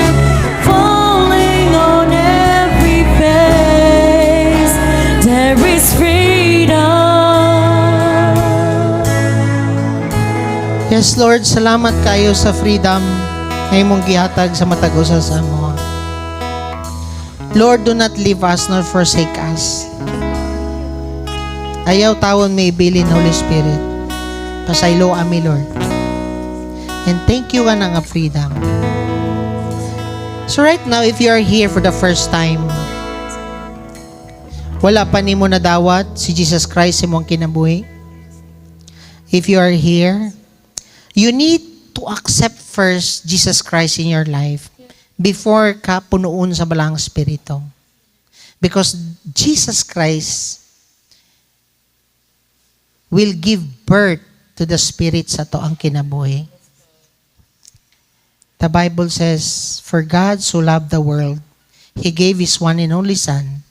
falling on every face. There is freedom. Yes, Lord, salamat kayo sa freedom na imong gihatag sa matagusa sa mo. Lord, do not leave us nor forsake us. Ayaw tawon may ibilin, Holy Spirit. Pasaylo ami, Lord. And thank you nga nga freedom. So right now, if you are here for the first time, wala pa nimo nadawat si Jesus Christ sa imong kinabuhi. If you are here, you need to accept first Jesus Christ in your life before ka punuon sa balang spirito. Because Jesus Christ will give birth to the spirit sa to ang kinabuhi. The Bible says, "For God so loved the world, He gave His one and only Son.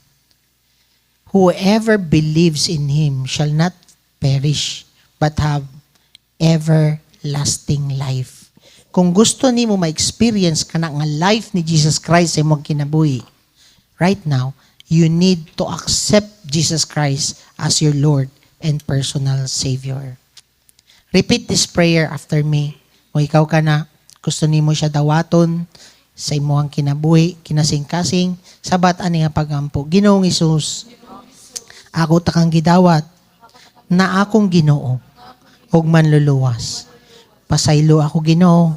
Whoever believes in Him shall not perish, but have everlasting life." Kung gusto nimo ma-experience ka na nga life ni Jesus Christ sa imong kinabuhi, right now, you need to accept Jesus Christ as your Lord and personal Savior. Repeat this prayer after me. Kung ikaw ka na, gusto nimo siya dawaton sa imong kinabuhi, kinasing-kasing, sabat ani nga pagampo. Ginoong Hesus, ako ta kang gidawat na akong Ginoo ug manluluwas. Pasaylo ako, Ginoo,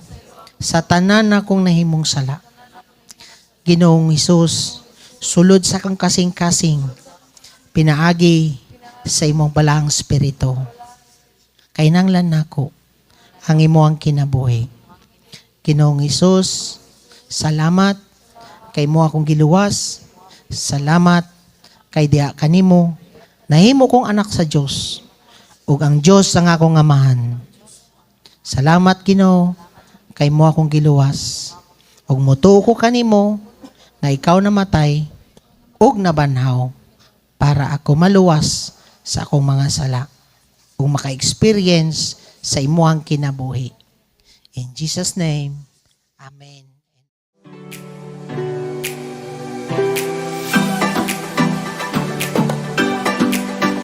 sa tanan akong nahimong sala. Ginoong Hesus, sulod sa kang kasing-kasing, pinaagi sa imong balang spirito. Kay nanglan nako, ang imuang kinabuhi. Ginoong Hesus, salamat kay mo akong giluwas. Salamat kay diha kanimo nahimo kong anak sa Dios ug ang Dios ang akong amahan. Salamat Ginoo kay mo akong giluwas ug mutuo ko kanimo nga ikaw namatay ug nabanhaw para ako maluwas sa akong mga sala ug maka-experience sa imuhang kinabuhi. In Jesus' name, Amen.